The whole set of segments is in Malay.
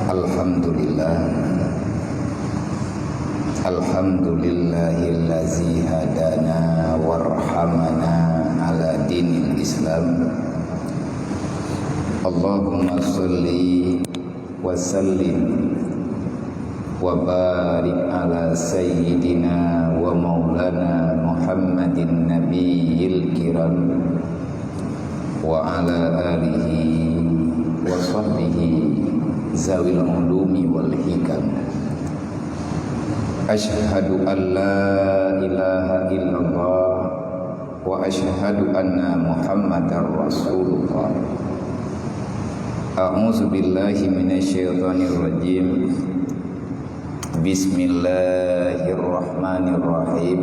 Alhamdulillah, alhamdulillahillazi hadana warhamana ala dinil Islam. Allahumma salli wa sallim wa barik ala sayyidina wa maulana Muhammadin nabiyil kiram wa ala alihi wa sahbihi zawil ulumi wal hikam. Asyhadu an la ilaha illallah wa asyhadu anna Muhammadar Rasulullah. A'udzu billahi minasyaitonir rajim. Bismillahirrahmanirrahim.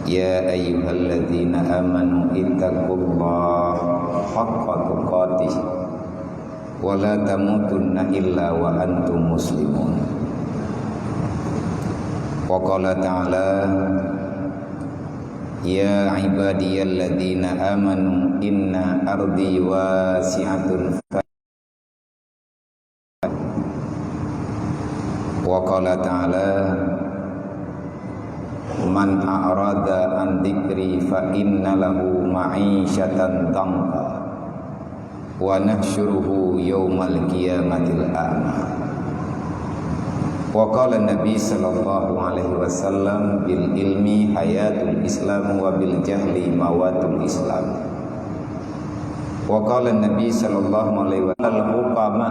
Ya ayyuhalladzina amanu ittaqullaha haqqa tuqatih wa la tamutunna illa wa antum muslimun. Wa qala ta'ala ya ibadiyalladzina amanu inna ardi wasi'atun. Wa qala ta'ala man a'rada an dzikri fa inna lahu ma'isyatan dhanka wa nahsyuruhu yaumal qiyamatil a'ma. Wa qala Nabi sallallahu alaihi wasallam bil ilmi hayatul Islam wa bil jahli mawatul Islam. Wa qala Nabi sallallahu alaihi wasallam hukama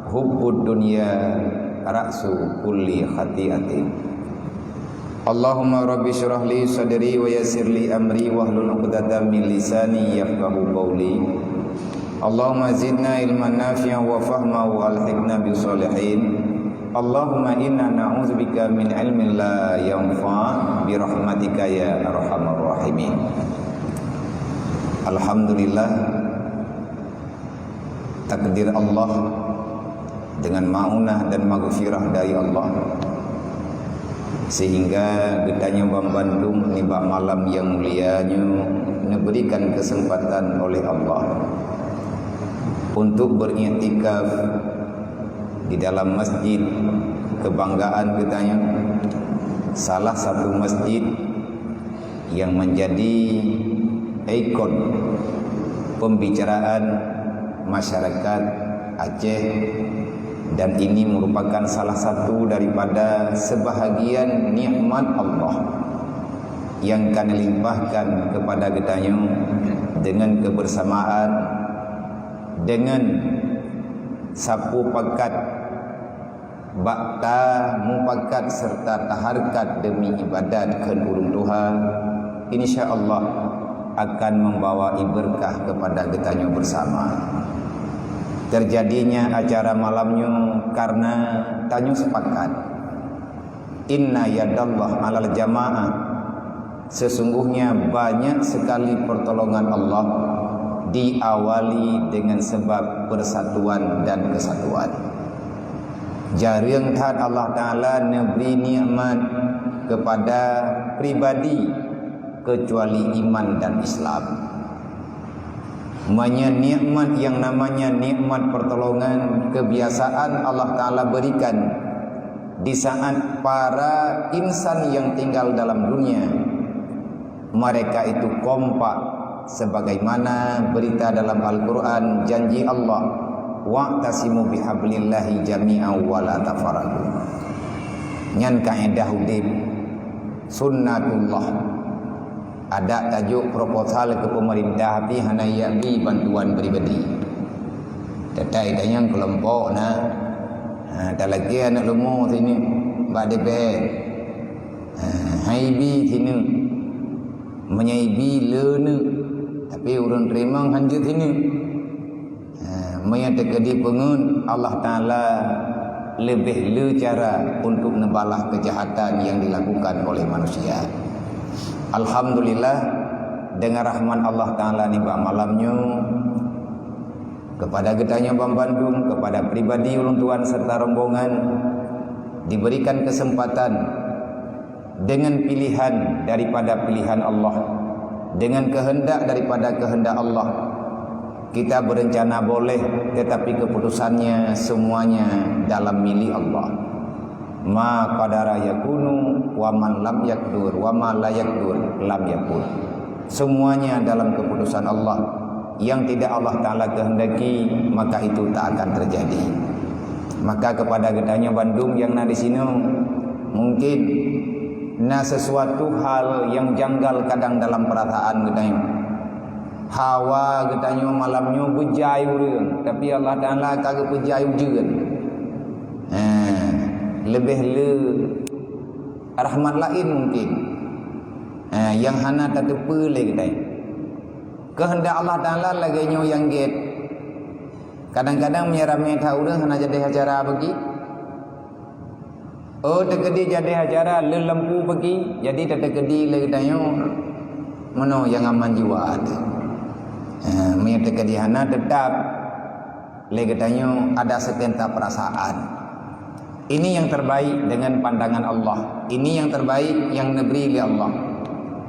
hubbud dunya ra'su kulli khati'atin. Allahumma rabbi syrah li sadri wa yassir li amri wahlul 'uqdatam min lisani yafqahu qawli. Allahumma zidna ilman nafi'an wa fahma wa alhiqna bis solihin. Allahumma inna na'udzubika min ilmin la yanfa' bi rahmatika ya arhamar rahimin. Alhamdulillah, takdir Allah dengan maunah dan maghfirah dari Allah, sehingga gedanya Bandung nibak malam yang mulianya diberikan kesempatan oleh Allah untuk beriktikaf di dalam masjid kebanggaan gedanya, salah satu masjid yang menjadi ikon pembicaraan masyarakat Aceh. Dan ini merupakan salah satu daripada sebahagian nikmat Allah yang kami limpahkan kepada gedanya dengan kebersamaan, dengan sapu pakat, bakta mupakat serta taharkat demi ibadat ke urung Tuhan, insyaallah akan membawa berkah kepada gedanya bersama. Terjadinya acara malamnya karena tanyo sepakat, inna yadallah alal jamaah, sesungguhnya banyak sekali pertolongan Allah diawali dengan sebab persatuan dan kesatuan. Jarang tad Allah Ta'ala memberi nikmat kepada pribadi kecuali iman dan Islam. Nikmat yang namanya nikmat pertolongan, kebiasaan Allah Ta'ala berikan di saat para insan yang tinggal dalam dunia mereka itu kompak, sebagaimana berita dalam Al-Quran janji Allah, wa'tasimu bihablillahi jami'an wa la tafarraqu. Nyan kaedah udib sunnatullah. Ada tajuk proposal ke pemerintah tapi hanya yakni bantuan pribadi. Tetai dayang kelompok nah. Tak lagi anak lemu sini bak DPR. Haibi sini menyaibi lene tapi urun terima hanjut sini. Menyata kedi pengun Allah Ta'ala lebih le cara untuk nebalah kejahatan yang dilakukan oleh manusia. Alhamdulillah, dengan rahmat Allah Ta'ala nibak malamnya kepada gedanya Bandung, kepada pribadi ulun tuan serta rombongan diberikan kesempatan dengan pilihan daripada pilihan Allah, dengan kehendak daripada kehendak Allah, Kita berencana boleh, tetapi keputusannya semuanya dalam milik Allah. Ma qadara yakunu wa man lam yakdur wa ma la yakdur lam yakun. Semuanya dalam keputusan Allah. Yang tidak Allah Ta'ala kehendaki, maka itu tak akan terjadi. Maka kepada getanya Bandung yang ada di sini, mungkin sesuatu hal yang janggal kadang dalam perasaan getanya. Hawa getanya malamnya berjayu dia, tapi Allah Ta'ala kagak berjayu juga. Lebih rahmat lain mungkin. Yang hana tak tepa lagi getanya. Kehendak Allah Ta'ala lagi yang get. Kadang-kadang menyerami tahu dah hana jadi acara bagi. Oh terkedi jadi acara lelempu bagi. Jadi tak terkedi lagi tanya mana yang aman jiwa ada. Menyerta terkedi hana tetap lagi tanya ada sekenta perasaan. Ini yang terbaik dengan pandangan Allah. Ini yang terbaik yang diberi oleh Allah.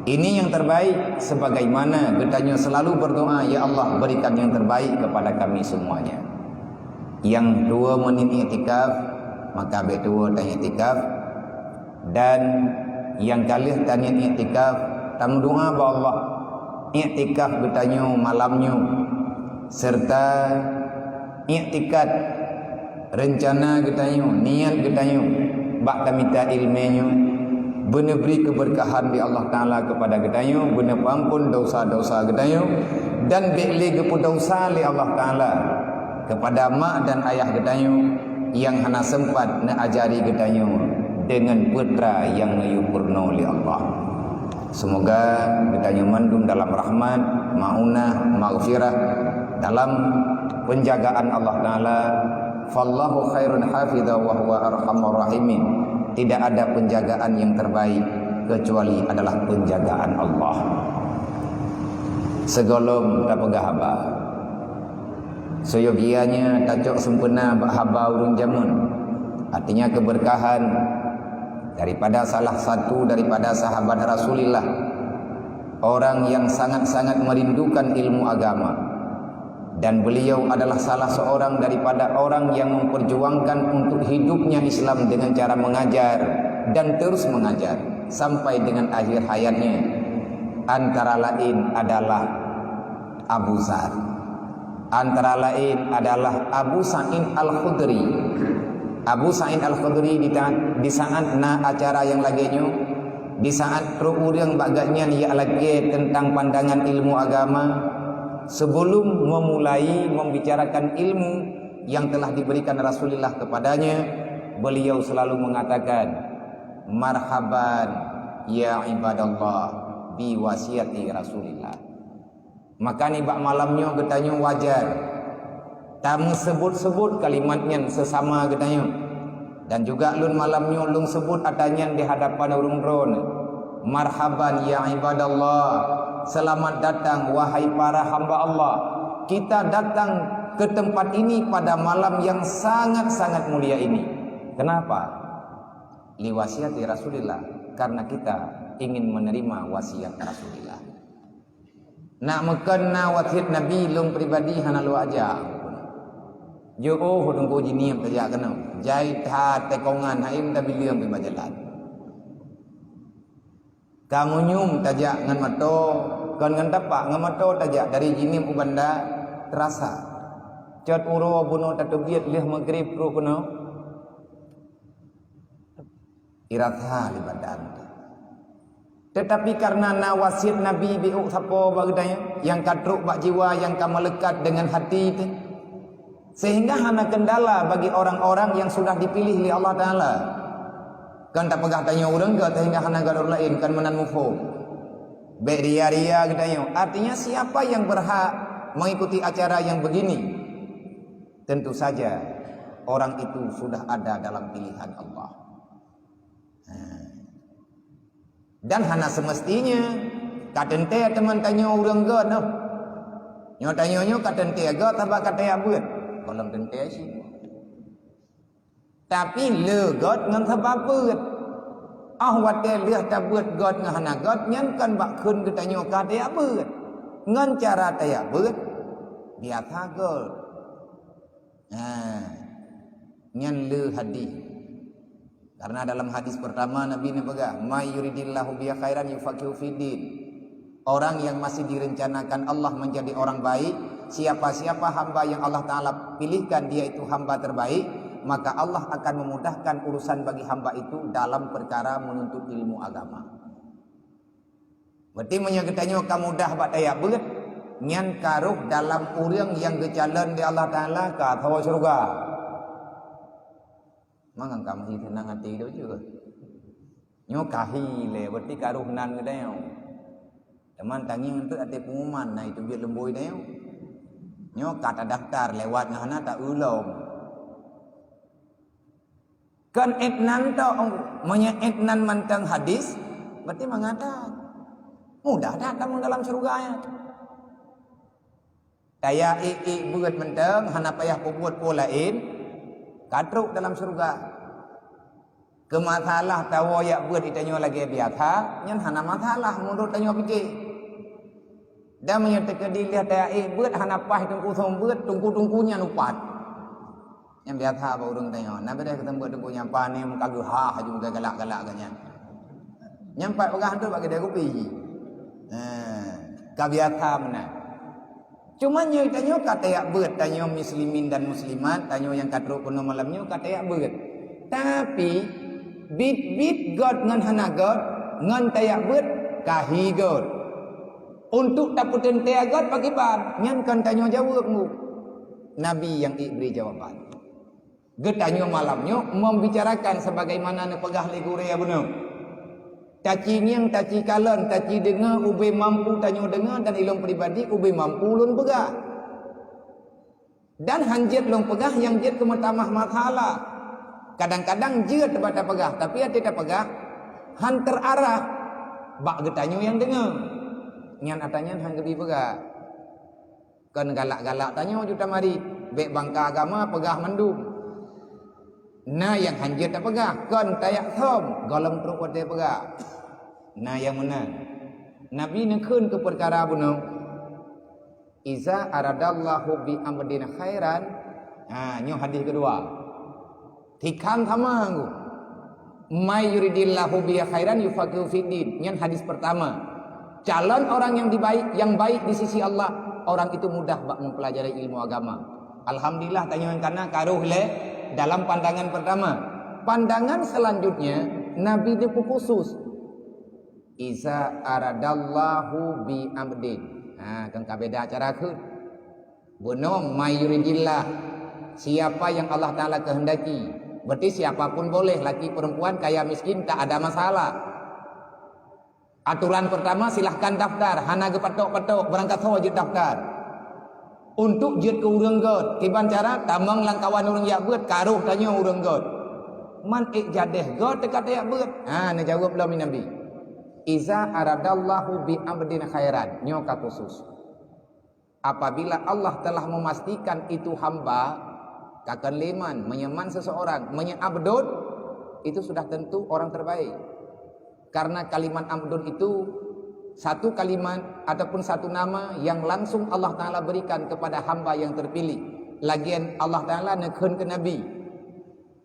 Ini yang terbaik sebagaimana getanya selalu berdoa, ya Allah berikan yang terbaik kepada kami semuanya. Yang dua menit iktikaf, maka betul tanya iktikaf. Dan yang kali tanya iktikaf, tamu doa ba Allah iktikaf getanya malamnya serta iktikad rencana getanya, niat getanya bak minta ilmunya. Benar beri keberkahan di Allah Ta'ala kepada gedayu, benar ampun dosa-dosa gedayu, dan beli kepudosa li Allah Ta'ala kepada mak dan ayah gedayu yang hana sempat nak ajari gedayu dengan putra yang menyempurna li Allah. Semoga gedayu mandum dalam rahmat, maunah, maghfirah, dalam penjagaan Allah Ta'ala. Fallahu khairun hafidha wa huwa arhamur rahimin. Tidak ada penjagaan yang terbaik kecuali adalah penjagaan Allah. Segolom tak pegah haba. Seyogianya tajok sempena bak haba urung jamun. Artinya keberkahan daripada salah satu daripada sahabat Rasulullah, orang yang sangat-sangat merindukan ilmu agama. Dan beliau adalah salah seorang daripada orang yang memperjuangkan untuk hidupnya Islam dengan cara mengajar dan terus mengajar sampai dengan akhir hayatnya. Antara lain adalah Abu Zar, antara lain adalah Abu Sa'id Al-Khudri. Abu Sa'id Al-Khudri di saat acara yang laginya, di saat urang baganya ia lagi tentang pandangan ilmu agama. Sebelum memulai membicarakan ilmu yang telah diberikan Rasulullah kepadanya, beliau selalu mengatakan, marhaban ya ibadallah bi wasiati Rasulillah. Maka ni bak malamnya getanya wajar tamu sebut-sebut kalimatnya sesama getanya. Dan juga lun malamnya lun sebut adanya di hadapan urung dron. Marhaban ya ibadallah, selamat datang wahai para hamba Allah. Kita datang ke tempat ini pada malam yang sangat-sangat mulia ini. Kenapa? Liwasiati Rasulillah, karena kita ingin menerima wasiat Rasulillah. Nak mekena wasiat Nabi lung pribadi hana lu aja. Jo hudung ko jiniam tajak kena. Jai tha tekongan haim ta biliam pi majalan. Kamu nyum tajak ngan mato, kan ngan tapak ngan mato tajak dari jinim ubanda terasa. Cot uro buno tatubiat lih maghrib ro kuno. Iratha libadan. Tetapi karena wasiat Nabi biuk sapo bagdanya yang kadruk bak jiwa yang kamalekat dengan hati itu, sehingga hana kendala bagi orang-orang yang sudah dipilih oleh Allah Ta'ala. Kan tak pegah tanya orang ke sehingga hana gadur lain kan menan mufhum. Baik ria-ria katanya. Artinya siapa yang berhak mengikuti acara yang begini? Tentu saja orang itu sudah ada dalam pilihan Allah. Dan hana semestinya katente teman tanya orang ke no. Nyo tanya katente ke tabak kata abut. Kalau tente sih. Tapi legot ngan sebabut. Wat lihat tabut got ngan hana got nyan kan bak kun ke tanya kata abut. Ngan cara taya abut biasa ke. Nyan le hadis. Karena dalam hadis pertama Nabi ni pegang, may yuridillahu bihi khairan yufaqihu fiddin. Orang yang masih direncanakan Allah menjadi orang baik, siapa-siapa hamba yang Allah Ta'ala pilihkan dia itu hamba terbaik, maka Allah akan memudahkan urusan bagi hamba itu dalam perkara menuntut ilmu agama. Berarti menyakitanya kamu dah buat daya beut, nyan karuh dalam urang yang gejalan di Allah Ta'ala ke tawa surga. Mangang kamu tenang hati itu juga. Nyo kahi le, berarti karuh nan ke dayau. Teman tangi untuk ada pengumuman, nah itu biar lemboi dayau. Nyo kata daftar lewat ngana tak ulom. Kan etnan to menya etnan mantang hadis, berarti mengata mudah datang dalam surga ya. Daya buat menteng hana payah buat polain katruk dalam surga. Kemasalah tahu ya buat itanyo lagi biasa, nyan hana masalah menurut tanyo fikir. Dan menyatakan dilihat daya buat hana pah tungku sombut tungku-tungkunya nupat. Yang biasa apa urang tanyo. Nabi dah ketemu tungku nyampa ni muka geha juga galak-galak ganya. Nyampa pegah tu bagi dia kopi. Kabiasa mana. Cuma nyo tanyo kata ya buat tanyo muslimin dan muslimat, tanyo yang katruk kuno malamnya kata ya buat. Tapi bit God ngan hana God ngan tayak buat kahi God. Untuk dapetin tayak God bagi ban nyan kan tanyo jawabmu. Nabi yang beri jawaban. Getanyo malamnya membicarakan sebagaimana ne pegah legure ya benar. Taci nyang taci kalan taci dengar ube mampu tanyo dengar dan ilmu pribadi ube mampu lun pegah. Dan hanjit lun pegah yang jit kemertamah mathala. Kadang-kadang jeut pada pegah tapi tidak pegah han terarah bak getanyo yang dengar. Nyan atanya han gebi pegah. Kan galak-galak tanyo juta mari bek bangka agama pegah mendung. Nah yang hanjit tak pegah kan tayak thom golong truk wate pegah. Nah yang mana Nabi nekun ke perkara bunuh iza aradallahu bi amdin khairan. Nyo hadis kedua tikam sama aku may yuridillahu bi khairan yufaqihu fiddin. Nyan hadis pertama calon orang yang baik di sisi Allah, orang itu mudah bak mempelajari ilmu agama. Alhamdulillah tanya karena karuh le dalam pandangan pertama. Pandangan selanjutnya Nabi itu khusus iza aradallahu bi amdin. Kan kabeda cara ke bunuh may yuridillah, siapa yang Allah Ta'ala kehendaki. Berarti siapapun boleh, laki perempuan kaya miskin tak ada masalah. Aturan pertama silahkan daftar, hana ge patok-patok berangkat wajib daftar. Untuk jeut ke urang god, kiban cara tamang langkawan urang ya beut karuh tanya urang god. Man jadeh god dekat ya beut. Na jawab belum Nabi. Iza aradallahu bi amdin khairan, nyoka khusus. Apabila Allah telah memastikan itu hamba kakan leman menyeman seseorang, menyeabdun, itu sudah tentu orang terbaik. Karena kalimat amdun itu satu kalimat ataupun satu nama yang langsung Allah Ta'ala berikan kepada hamba yang terpilih. Lagian Allah Ta'ala nekun ke Nabi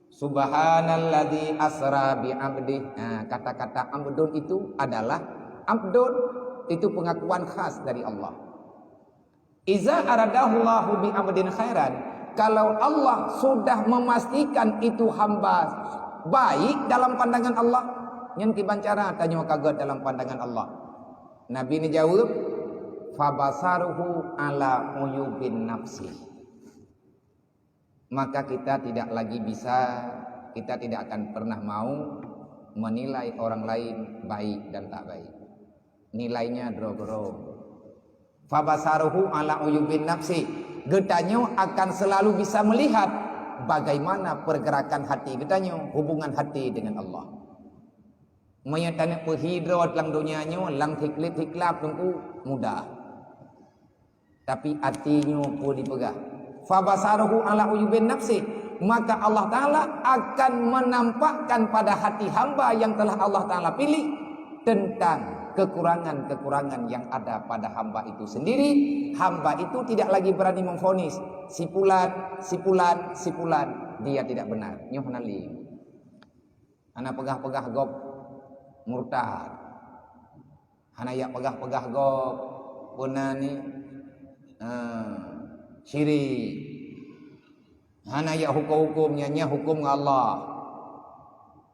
Subhanalladzi asra bi abdi. Kata-kata amdun itu adalah amdun itu pengakuan khas dari Allah. Iza aradahullahu bi abdin khairan, kalau Allah sudah memastikan itu hamba baik dalam pandangan Allah, yang kibancara tanya kaget dalam pandangan Allah. Nabi ini jawab, fabasaruhu ala uyubin nafsi. Maka kita tidak lagi bisa, kita tidak akan pernah mau menilai orang lain baik dan tak baik. Nilainya dro-dro. Fabasaruhu ala uyubin nafsi. Getanyo akan selalu bisa melihat bagaimana pergerakan hati getanyo, hubungan hati dengan Allah. Menyatanya perhidrat lang dunianya, lang tiklip-tiklap tunggu mudah. Tapi hatinya pun dipegang. Fabasaruhu ala uyubin nafsi. Maka Allah Ta'ala akan menampakkan pada hati hamba yang telah Allah Ta'ala pilih tentang kekurangan-kekurangan yang ada pada hamba itu sendiri, hamba itu tidak lagi berani memvonis si fulan dia tidak benar. Nyoh nali ana pegah-pegah gop murtad, ana ya pegah-pegah gop punani syirik, ana ya hukum-hukumnya hukum Allah.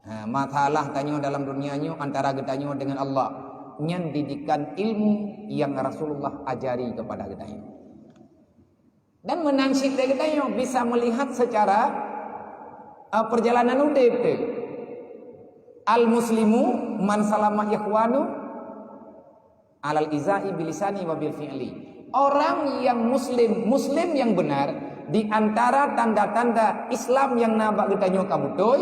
Masalah tanyo dalam dunianya antara getanyo dengan Allah, nyan didikan ilmu yang Rasulullah ajari kepada getanyo. Dan menangsik dari getanyo bisa melihat secara perjalanan udip. Al muslimu man salama ikhwanu alal izai bilisani wa bil fi'li. Orang yang muslim yang benar, di antara tanda-tanda Islam yang nabak getanyo kabutoy,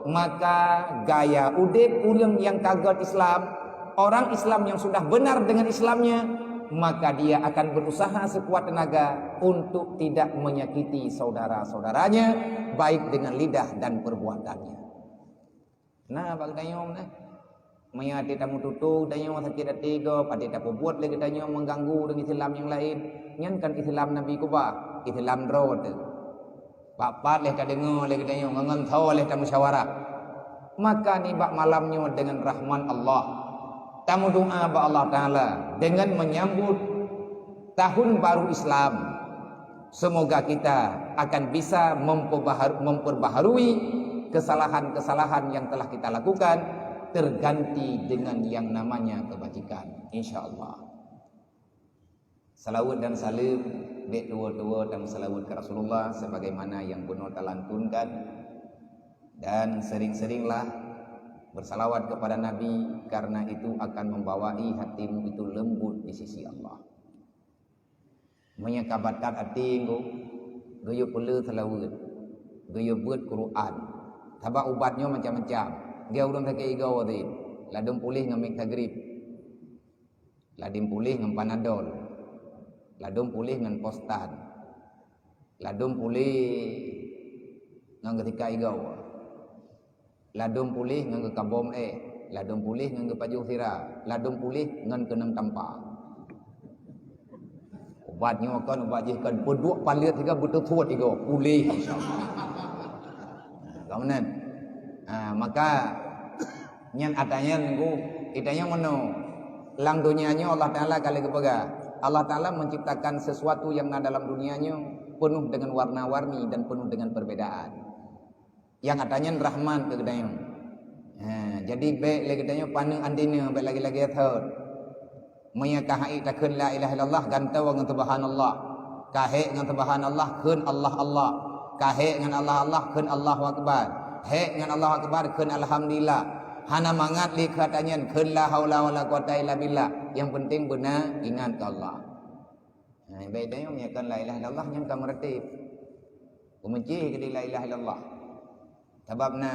maka gaya udip urang yang kagot Islam, orang Islam yang sudah benar dengan Islamnya, maka dia akan berusaha sekuat tenaga untuk tidak menyakiti saudara-saudaranya, baik dengan lidah dan perbuatannya. Nah, bagi tanyong nah, maya kita mututu tanyong sakit hati go, pada kita buat lagi tanyong mengganggu dengan Islam yang lain, nyankan Islam Nabi ku ba, Islam road. Papat leh ka dengar leh kita yang ngangan tahu leh ta musyawarah. Maka ni bak malamnya dengan rahman Allah, tamu doa ba Allah Taala dengan menyambut tahun baru Islam. Semoga kita akan bisa memperbaharui kesalahan-kesalahan yang telah kita lakukan, terganti dengan yang namanya kebajikan, insyaallah. Salawat dan salim dek dua-dua dan salawat ke Rasulullah sebagaimana yang benar talantunkan, dan sering-seringlah bersalawat kepada Nabi, karena itu akan membawai hatimu itu lembut di sisi Allah. Menyakabatkan hati engkau gaya pula salawat, gaya buat Quran, tabak ubatnya macam-macam. Dia urang tak igau tadi, ladum pulih dengan Mektagrip, ladum pulih dengan Panadol, ladum pulih dengan Postan, ladum pulih dengan ketika igau, ladum pulih dengan kabom ladum pulih dengan pajuh sira, ladum pulih dengan kenang tampar. Ubatnya kan ubat jihkan peduk palit tiga betul tuat igau pulih insyaallah. Kemudian maka nyan adanya nunggu itanya meno lang dunianya Allah Taala kali kepega. Allah Ta'ala menciptakan sesuatu yang dalam dunianya penuh dengan warna-warni dan penuh dengan perbedaan. Yang katanya Rahman ke gedanya. Jadi baik lagi gedanya paneng andina baik lagi-lagi third. Maya kahai takun la ilaha illallah gantau dengan subhanallah. Kahai dengan subhanallah kun Allah Allah. Kahai dengan Allah Allah kun Allahu akbar. He dengan Allah akbar kun alhamdulillah. Hana mangat li katanya kun la haula wala quwata illa billah. Yang penting benar ingat ke Allah. Baiknya menyakan la ilaha illallah yang kamu tertib. Memuji ke la ilaha illallah. Sebabna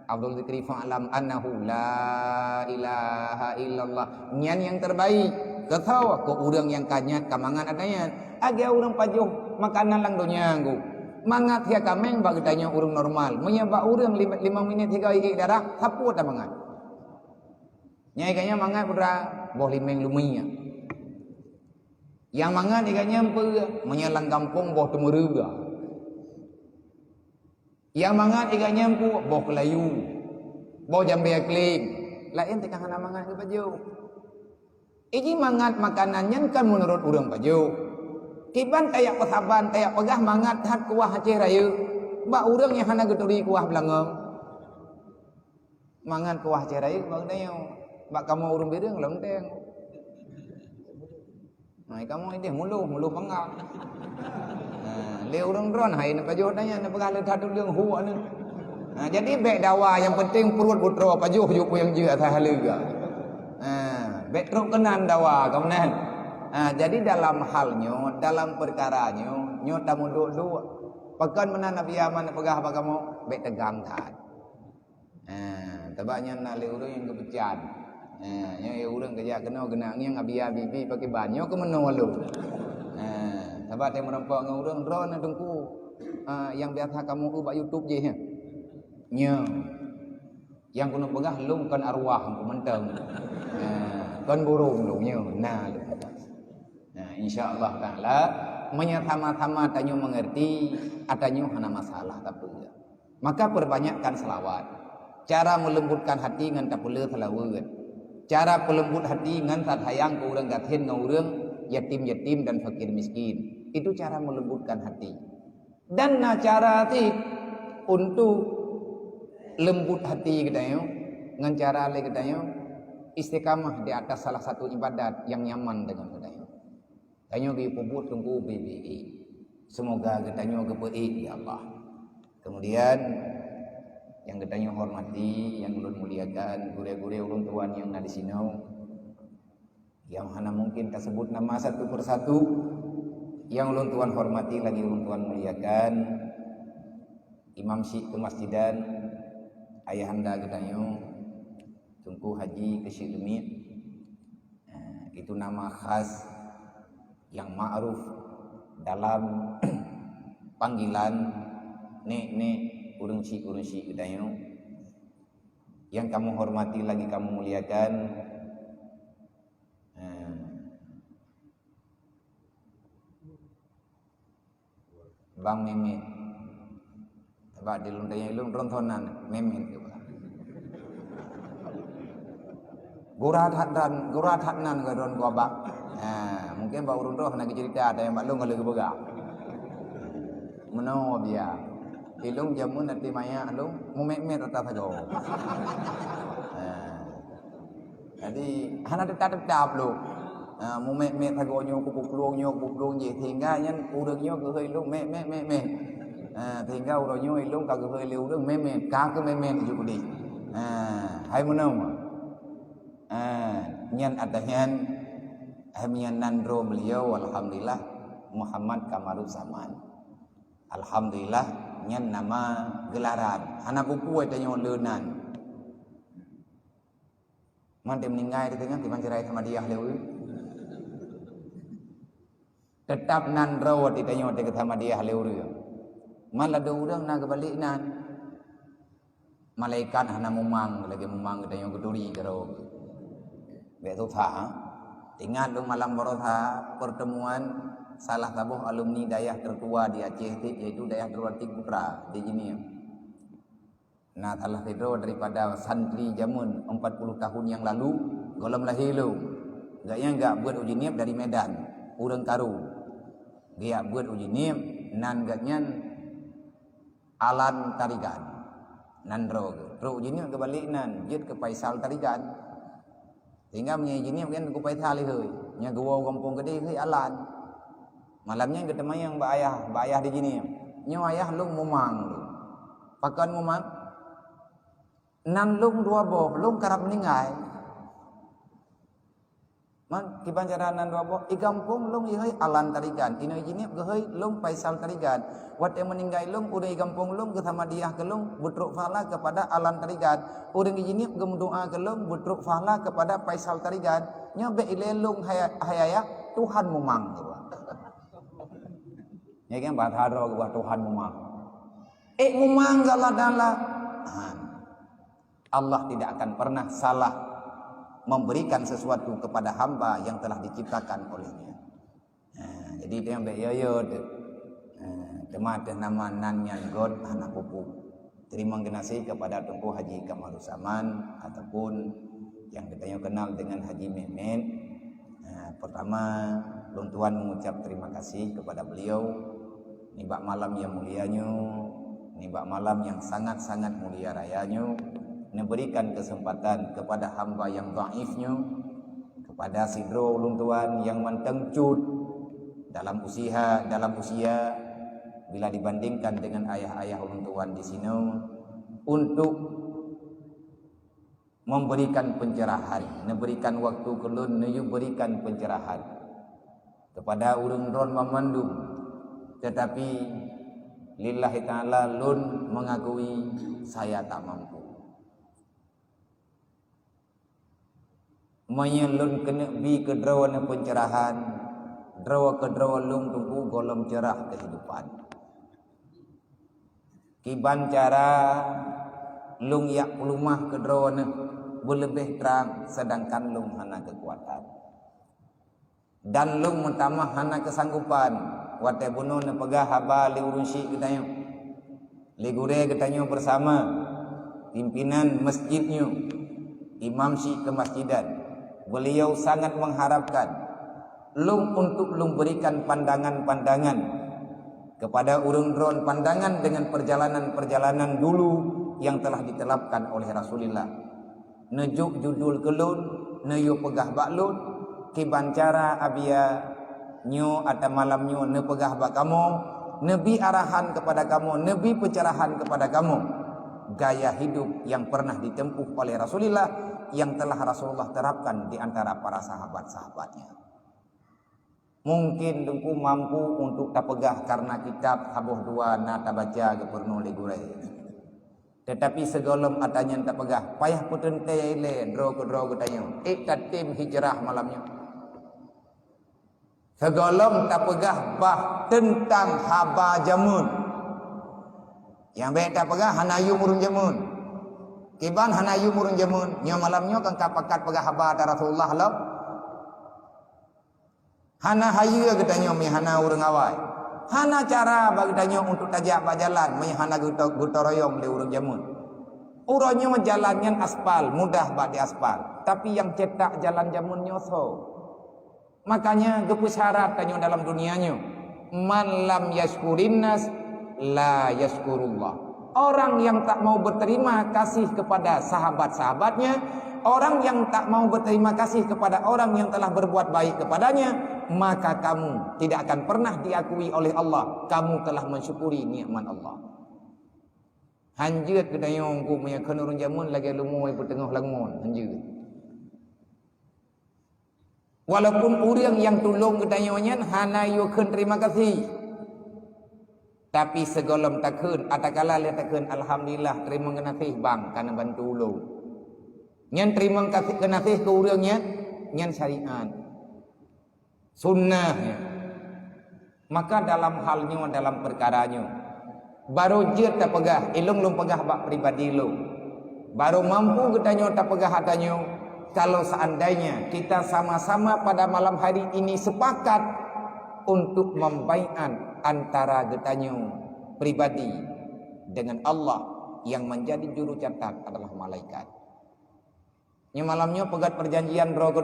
Abdul Zikri fa'lam annahu la ilaha illallah. Nyan yang terbaik. Ketawa ke orang yang kanyat kamangan adanya. Aga orang pajuh makanan lang dunia anggu. Mangat ya kameng bagi tanya orang normal. Menyebab orang 5 minit 3 ikik darah. Sapu tak mangat. Nyai kanya mangat pura boh limeng lumia. Yang mangat ikanya menyalang kampung boh temeruga. Yang mangat ikanya boh kelayu. Boh jambe aklim. Lain tekang hana mangat ke baju. Iki mangat makanannya kan menurut orang baju. Kiban tayak pesaban, tayak pegah mangat hat kuah Aceh Raya. Ba urang yang hana geturi kuah belangong. Mangat kuah Aceh Raya bagdanya. Ba kamu urang bireng lenteng. Nah, kamu ini mulu pengal. Le urang dron hai na pajuh tanya na pegah le thatu leung hu anu. Nah, jadi bek dawa yang penting perut putra pajuh juk yang jeu atas halega. Bek truk kenan dawa kamunan. Jadi dalam halnya, dalam perkaranya, nyo tamu duk-duk. Pekan mana Nabi Yaman pegah apa kamu? Bek tegang kan. Tebaknya nak le urang yang kepecan. Nyo urang kerja kena genangnya ngabia bibi pakai banyo ke menolu. Sebab dia merempak dengan urang drone dengku. Yang biasa kamu ubah YouTube je. Nyo. Yang kena pegah lum kan arwah ku menteng. kon burung lungnya nah insyaallah taala menyama-sama tanyo mengerti atanyo hana masalah tapi maka perbanyakkan selawat. Cara melembutkan hati ngan tapule selawat. Cara pelembut hati ngan sayang ke urang gathen ngan urang yatim-yatim dan fakir miskin. Itu cara melembutkan hati. Dan cara ti untuk lembut hati kita ngan cara le kita istiqamah di atas salah satu ibadat yang nyaman dengan kita. Tanyo bi puput tunggu BBI. Semoga kita kepeik ya Allah. Kemudian yang kita hormati, yang ulun muliakan, gure-gure ulun tuan yang ada di sini, yang hana mungkin tersebut nama satu persatu, yang ulun tuan hormati lagi ulun tuan muliakan, Imam Syekh Masjidan, ayahanda kita Tunku Haji Kesyik Demi, itu nama khas yang ma'ruf dalam panggilan nek urang si kita yang kamu hormati lagi kamu muliakan Bang Memet coba dilundanya ilung rontonan Memet gurat hatnan gadon gua mungkin bau rundoh nak cerita ada yang maklum kalau gebega meno dia ilung jamun nanti maya alung mumet rata sajo. Jadi hana tetap lu. Mumet sagonyo kupuklong je sehingga nyen urangnya ke hơi lung me. Sehingga urangnya ilung ka ke hơi liu urang memet ka ke memet juga di. Hai menau. Nyen atahan hamian nandro beliau alhamdulillah Muhammad Kamarul Zaman. Alhamdulillah nyen nama gelaran hana buku ada nyon leunan man dia meninggal di tengah tiban cerai sama dia lewi tetap nan rawat di tengah de sama dia lewi man ada urang na kebalik nan malaikat hana mumang lagi mumang kita nyon geduri karo be tu tha ingat lu malam barotha pertemuan salah tabuh alumni dayah tertua di Aceh yaitu dayah Terwatik Putra di Jinia. Nah telah tidur daripada santri jamun 40 tahun yang lalu golom lahir lu. Gaknya enggak buat uji niat dari Medan, urang Karu. Dia buat uji niat nan gaknya alan tarigan. Nan ro uji niat kebalik nan jet ke Faisal tarigan. Sehingga menyi niat kan ku Faisal heuy. Nya gua kampung gede heuy alan. Malamnya ketemu yang mbak ayah di sini. Nyo ayah lung mumang lu. Pakan mumang. Nan lung dua boh, lung karap meninggal. Man kiban cara nan dua boh, i kampung lung iheuy alan tarigan. Ino jini geheuy lung Faisal tarigan. Wat yang meninggal lung udah i kampung lung ke sama dia ke lung butruk fala kepada alan tarigan. Urang jini gemdoa ke lung butruk fala kepada Faisal tarigan. Nyo be ile lung hayaya Tuhan mumang. Ya kan bahasa buat Tuhan mumang. Mumang galadala. Allah tidak akan pernah salah memberikan sesuatu kepada hamba yang telah diciptakan olehnya. Jadi dia yang beyoyo temate nama nanyan God anak pupu. Terima kasih kepada Tunku Haji Kamarul Zaman ataupun yang kita kenal dengan Haji Memet. Pertama, Tuan mengucap terima kasih kepada beliau. Nibak malam yang mulianya, nibak malam yang sangat-sangat mulia rayanya, memberikan kesempatan kepada hamba yang dhaifnya, kepada sidro ulun tuan yang mentengcut dalam usia bila dibandingkan dengan ayah-ayah ulun tuan di sini untuk memberikan pencerahan, memberikan waktu kelun, memberikan pencerahan kepada urang ron memandung. Tetapi lillahi ta'ala lun mengakui saya tak mampu. Menyelun kena bi ke drawana pencerahan, drawa ke drawa lung tunggu golom cerah kehidupan. Kiban cara lung yak pelumah ke drawana berlebih terang, sedangkan lung hana kekuatan. Dan lung mentamah hana kesanggupan. Wate bunuh ne pegah haba li urun syik katanya. Li gure katanya bersama pimpinan masjidnya, imam syik kemasjidan. Beliau sangat mengharapkan lung untuk lung berikan pandangan-pandangan kepada urun dron, pandangan dengan perjalanan-perjalanan dulu yang telah ditelapkan oleh Rasulullah. Nejuk judul kelun, neyo pegah baklun, kibancara abia nyo atau malamnyo ne pegah bak kamu, nebi arahan kepada kamu, nebi pencerahan kepada kamu. Gaya hidup yang pernah ditempuh oleh Rasulullah, yang telah Rasulullah terapkan di antara para sahabat-sahabatnya. Mungkin dengku mampu untuk tak pegah karena kitab habuh dua na tak baca ke pernu legure. Tetapi segolom atanya tak pegah, payah putente ile dro katanya. Tim hijrah malamnya. Segolom tak pegah bah tentang haba jamun. Yang baik tak pegah hanayu murun jamun. Kiban hanayu murun jamun. Nya malamnya kan kapakat pegah haba ada Rasulullah lah. Hana hayu katanya mi hana urang awai. Hana cara bagi tanya untuk tajak berjalan mi hana gutoroyong di urang jamun. Urangnya jalannya aspal, mudah bak di aspal. Tapi yang cetak jalan jamun nyoso. Makanya gepu syarat tanya dalam dunianya, man lam yashkurin nas la yashkurullah. Orang yang tak mau berterima kasih kepada sahabat-sahabatnya, orang yang tak mau berterima kasih kepada orang yang telah berbuat baik kepadanya, maka kamu tidak akan pernah diakui oleh Allah. Kamu telah mensyukuri nikmat Allah. Hanjut kedayong ku punya kenurun jamun lagi lumui petengah langun hanjut. Walaupun orang yang tolong kedayongan hana yo keun terima kasih. Tapi segolom takun atakala le takun alhamdulillah terima kasih bang karena bantu lo. Nyan terima kasih ke urangnya nyan syariat. Sunnahnya. Maka dalam halnya dalam perkaranya baru je tak pegah ilung lung pegah bak pribadi lo. Baru mampu kedanyo tak pegah hatanyo. Kalau seandainya kita sama-sama pada malam hari ini sepakat untuk membaiat antara getanyo pribadi dengan Allah yang menjadi juru catat adalah malaikat. Ini malamnya pegat perjanjian roh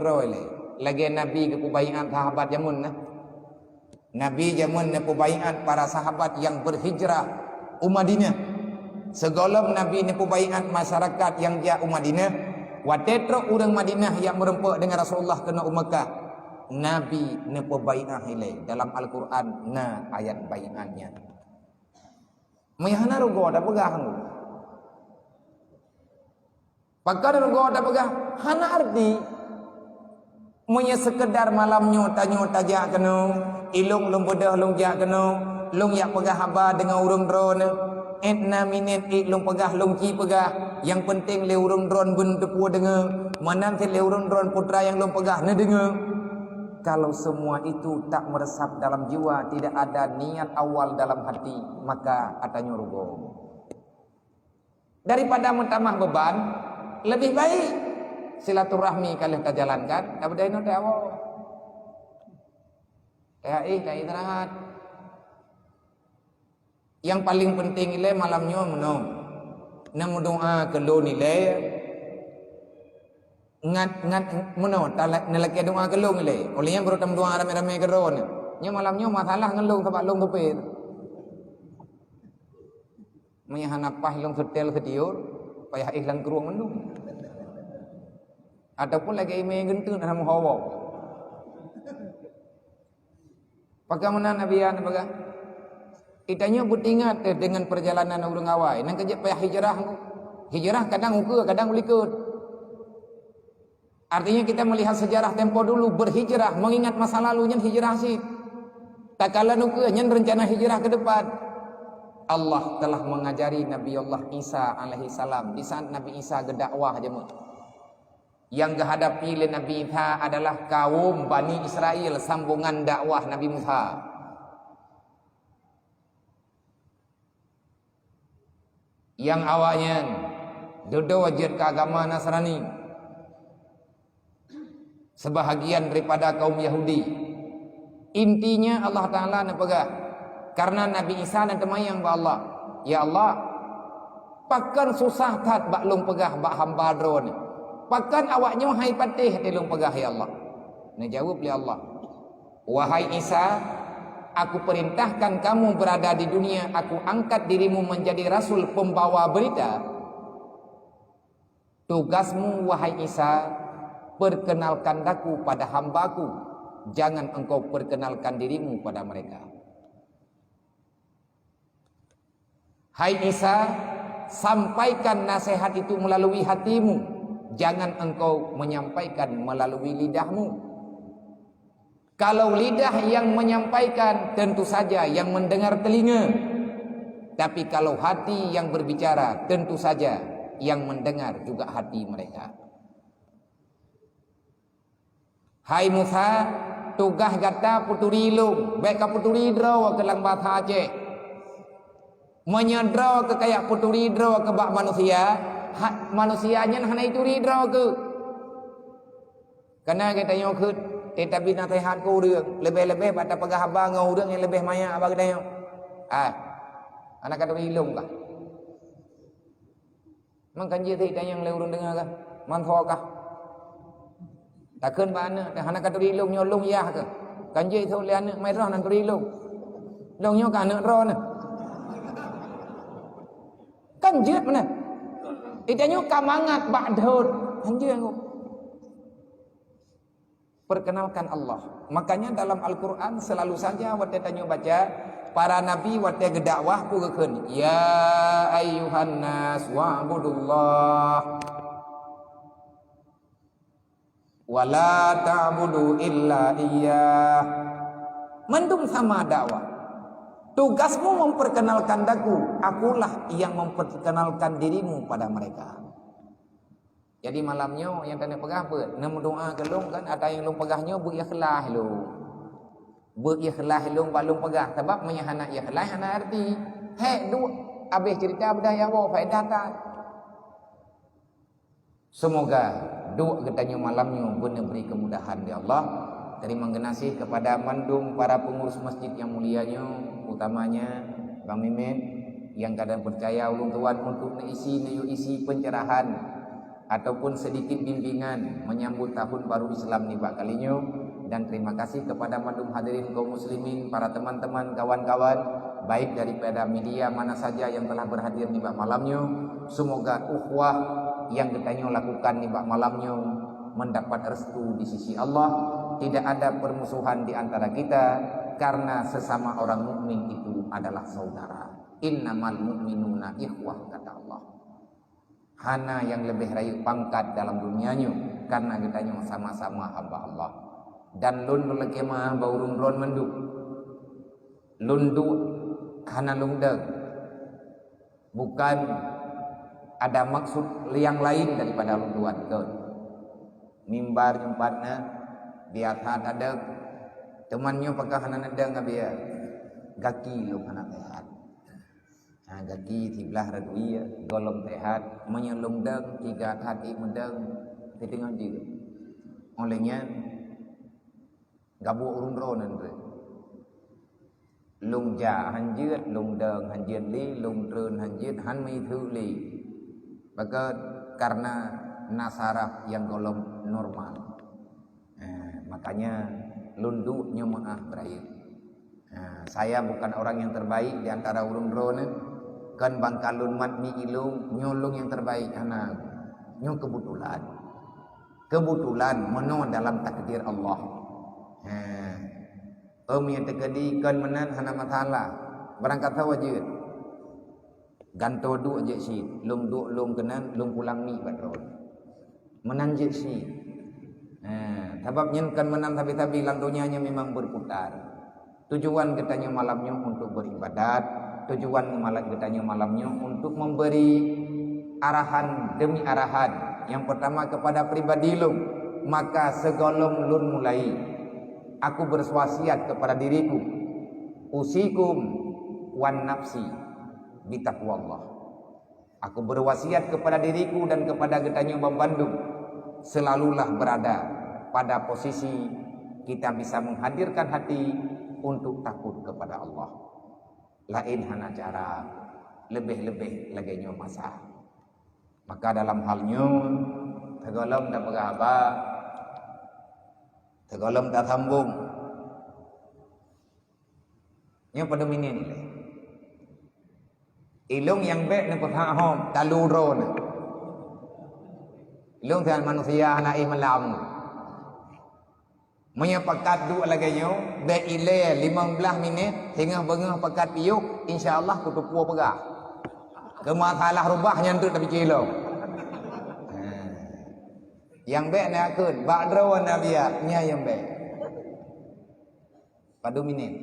lagi Nabi ke pubaiat sahabat jamun nah. Nabi jamun ne pubaiat para sahabat yang berhijrah Madinah. Segolong Nabi ne pubaiat masyarakat yang dia Madinah. Watetro orang Madinah yang merempak dengan Rasulullah kena Mekah. Nabi nepo bai'ah ile dalam Al-Quran na ayat bai'ahnya. Mayahana rugo ada pegah. Pakar rugo ada pegah. Hana arti Maya sekedar malamnya tanyo tajak kena ilung lung bedah lung jak kena lung yak pegah haba dengan urung drone. Etna minit lung pegah lung ki pegah. Yang penting le urung drone bun tepu dengar. Manang le urung drone putra yang lung pegah ne dengar. Kalau semua itu tak meresap dalam jiwa, tidak ada niat awal dalam hati, maka atanya rugo. Daripada mentambah beban, lebih baik silaturahmi kalian kita jalankan. Dapat dari nanti awal. Kayak istirahat. Yang paling penting ile malamnya menung. Nang doa ke lo nilai. Ngat menung. Tak nelaki doa ke lo nilai. Olehnya baru tam doa rame-rame ke lo ni. Nya malamnya masalah ngelung sebab long tepir. Maya hanapah long setel setiur. Payah ihlang keruang mendung. Ataupun lagi ime gentun dalam hawa. Bagaimana Nabiyan baga? Itanya butingat dengan perjalanan urang awai. Nang kerja payah hijrah. Hijrah kadang uka, kadang ulikut. Artinya kita melihat sejarah tempo dulu berhijrah, mengingat masa lalunya hijrah sih. Tak kala nuka nyen rencana hijrah ke depan. Allah telah mengajari Nabi Allah Isa alaihi salam. Di saat Nabi Isa gedakwah jemaah. Yang dihadapi oleh Nabi Isa adalah kaum Bani Israel, sambungan dakwah Nabi Musa. Yang awalnya duduk wajib ke agama Nasrani. sebahagian daripada kaum Yahudi. Intinya Allah Ta'ala nak pegah. Karena Nabi Isa dan temayang ba Allah. Ya Allah, pakan susah tat bak lung pegah bak hamba drone. Pakan awaknya hai patih di lung pegah ya Allah. Nah jawab oleh Allah. Wahai Isa, aku perintahkan kamu berada di dunia. Aku angkat dirimu menjadi rasul pembawa berita. Tugasmu wahai Isa, perkenalkan aku pada hambaku. Jangan engkau perkenalkan dirimu pada mereka. Hai Isa, sampaikan nasihat itu melalui hatimu. Jangan engkau menyampaikan melalui lidahmu. Kalau lidah yang menyampaikan, tentu saja yang mendengar telinga. Tapi kalau hati yang berbicara, tentu saja yang mendengar juga hati mereka. Hai Musa, tugas kata puturi lu, baik ka puturi draw ke lang bahasa Aceh. Menyedraw ke kayak puturi draw ke bak manusia, manusianya hana itu draw ke. Karena katanya ke tetapi nasihat ku urang, lebih-lebih pada pegah abang ngau urang yang lebih maya abang katanya. Anak kata ilung kah? Mang kanji ti tanya yang le urang dengar kah? Mantho kah? Takkan mana hana kata ilung nyolong yah ke? Kanji tu le anak mai roh nan ilung. Long nyo ka anak roh na. Kanji mana? Itanya kamangat ba'dhud. Kanji aku. Perkenalkan Allah. Makanya dalam Al-Quran selalu saja waktu tanya baca para nabi waktu gedakwah ku keun ya ayyuhan nas wa'budullah wala ta'budu illa iyyah. Mendung sama dakwah. Tugasmu memperkenalkan daku, akulah yang memperkenalkan dirimu pada mereka. Jadi malamnya yang kena pegah apa? Nama doa ke long kan ada yang long pegahnya berikhlas long. Berikhlas long balung pegah sebab menyahana ikhlas hana arti. Hei du habis cerita budaya wa faedah tak. Semoga doa katanya malamnya benar beri kemudahan ya Allah. Terima kasih kepada mandung para pengurus masjid yang mulianya, utamanya Bang Mimin yang kadang percaya ulun tuan untuk isi pencerahan ataupun sedikit bimbingan menyambut tahun baru Islam ni bak kalinya. Dan terima kasih kepada mandum hadirin kaum muslimin, para teman-teman, kawan-kawan baik daripada media mana saja yang telah berhadir ni bak malamnya. Semoga ukhuwah yang kita lakukan ni bak malamnya mendapat restu di sisi Allah. Tidak ada permusuhan di antara kita karena sesama orang mukmin itu adalah saudara. Innamal mu'minuna ikhwah kata Allah. Hana yang lebih rayu pangkat dalam dunianya karena kita sama-sama hamba Allah. Dan lun lekema baurun ron menduk. Lundu hana lungdeng. Bukan ada maksud yang lain daripada lunduan ke. Mimbar nyempatna biar ada temannya pakai hana nedang biar gaki lu hana sehat. Nah, gaki sebelah radui golong sehat menyelung deng tiga hati mendeng ditinggal juga. Olehnya gabu urun ronan tu. Lung ja hanjut lung deng hanjut li lung trun hanjut han mi thu li. Maka karena nasaraf yang golong normal. Makanya lunduknya maaf berair. Saya bukan orang yang terbaik di antara urun drone. Kan bangkalun matmi ilung nyolong yang terbaik anak. Nyo kebetulan. Kebetulan meno dalam takdir Allah. Yang terjadi kan menan hana masalah. Berangkat wajib. Ganto du aja sih. Lung du lung kenan lung pulang mi badron. Menan je sih. Sebab nyenkan menang tapi lantunya memang berputar. Tujuan katanya malamnya untuk beribadat. Tujuan katanya malamnya untuk memberi arahan demi arahan. Yang pertama kepada pribadi lu. Maka segolong lun mulai. Aku berwasiat kepada diriku. Usikum wan nafsi bitaqwallah. Aku berwasiat kepada diriku dan kepada katanya Bang Bandung. Selalulah berada pada posisi kita bisa menghadirkan hati untuk takut kepada Allah. Lain hana cara lebih-lebih lagi nyo masa. Maka dalam halnya tegolong tak berapa, tegolong tak sambung. Nyo pada minin ni. Ilung yang baik ni pun hom taluro ni. Ilung dengan manusia anak malam. Punya pakat duk lagi nyo, baik ile 15 minit hingga bengah pakat piuk, insya-Allah kutu puas pegah. Ke masalah rubah nyantuk tapi kilo. Yang baik nak akun, bakdrawan nabiya, nya yang baik. Padu minit.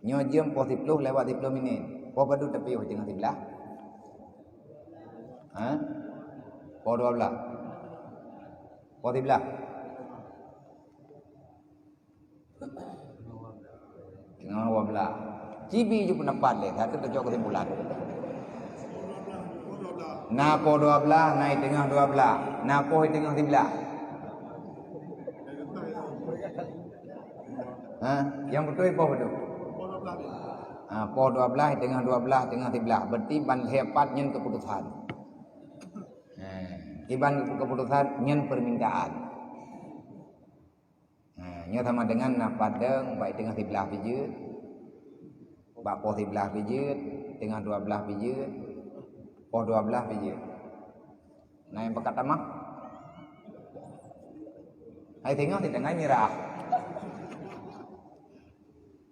Nyo jam pos 10 lewat 10 minit. Po padu tepi tengah 11. Ha? Po 12. Po 13. Tengah 12. Cibi je pendapat le, satu terjok kesimpulan. Na po 12 naik tengah 12. Na po tengah 11. Ha? Yang betul po betul. Po 12 tengah 12 tengah 13. Berarti ban hepat nyen keputusan. Iban keputusan nyen permintaan. Nyo sama dengan na padang baik tengah 13 pijut. Bak po 13 pijut, tengah 12 pijut. Po 12 pijut. Nah yang pekat tamah. Hai tengok di tengah merah.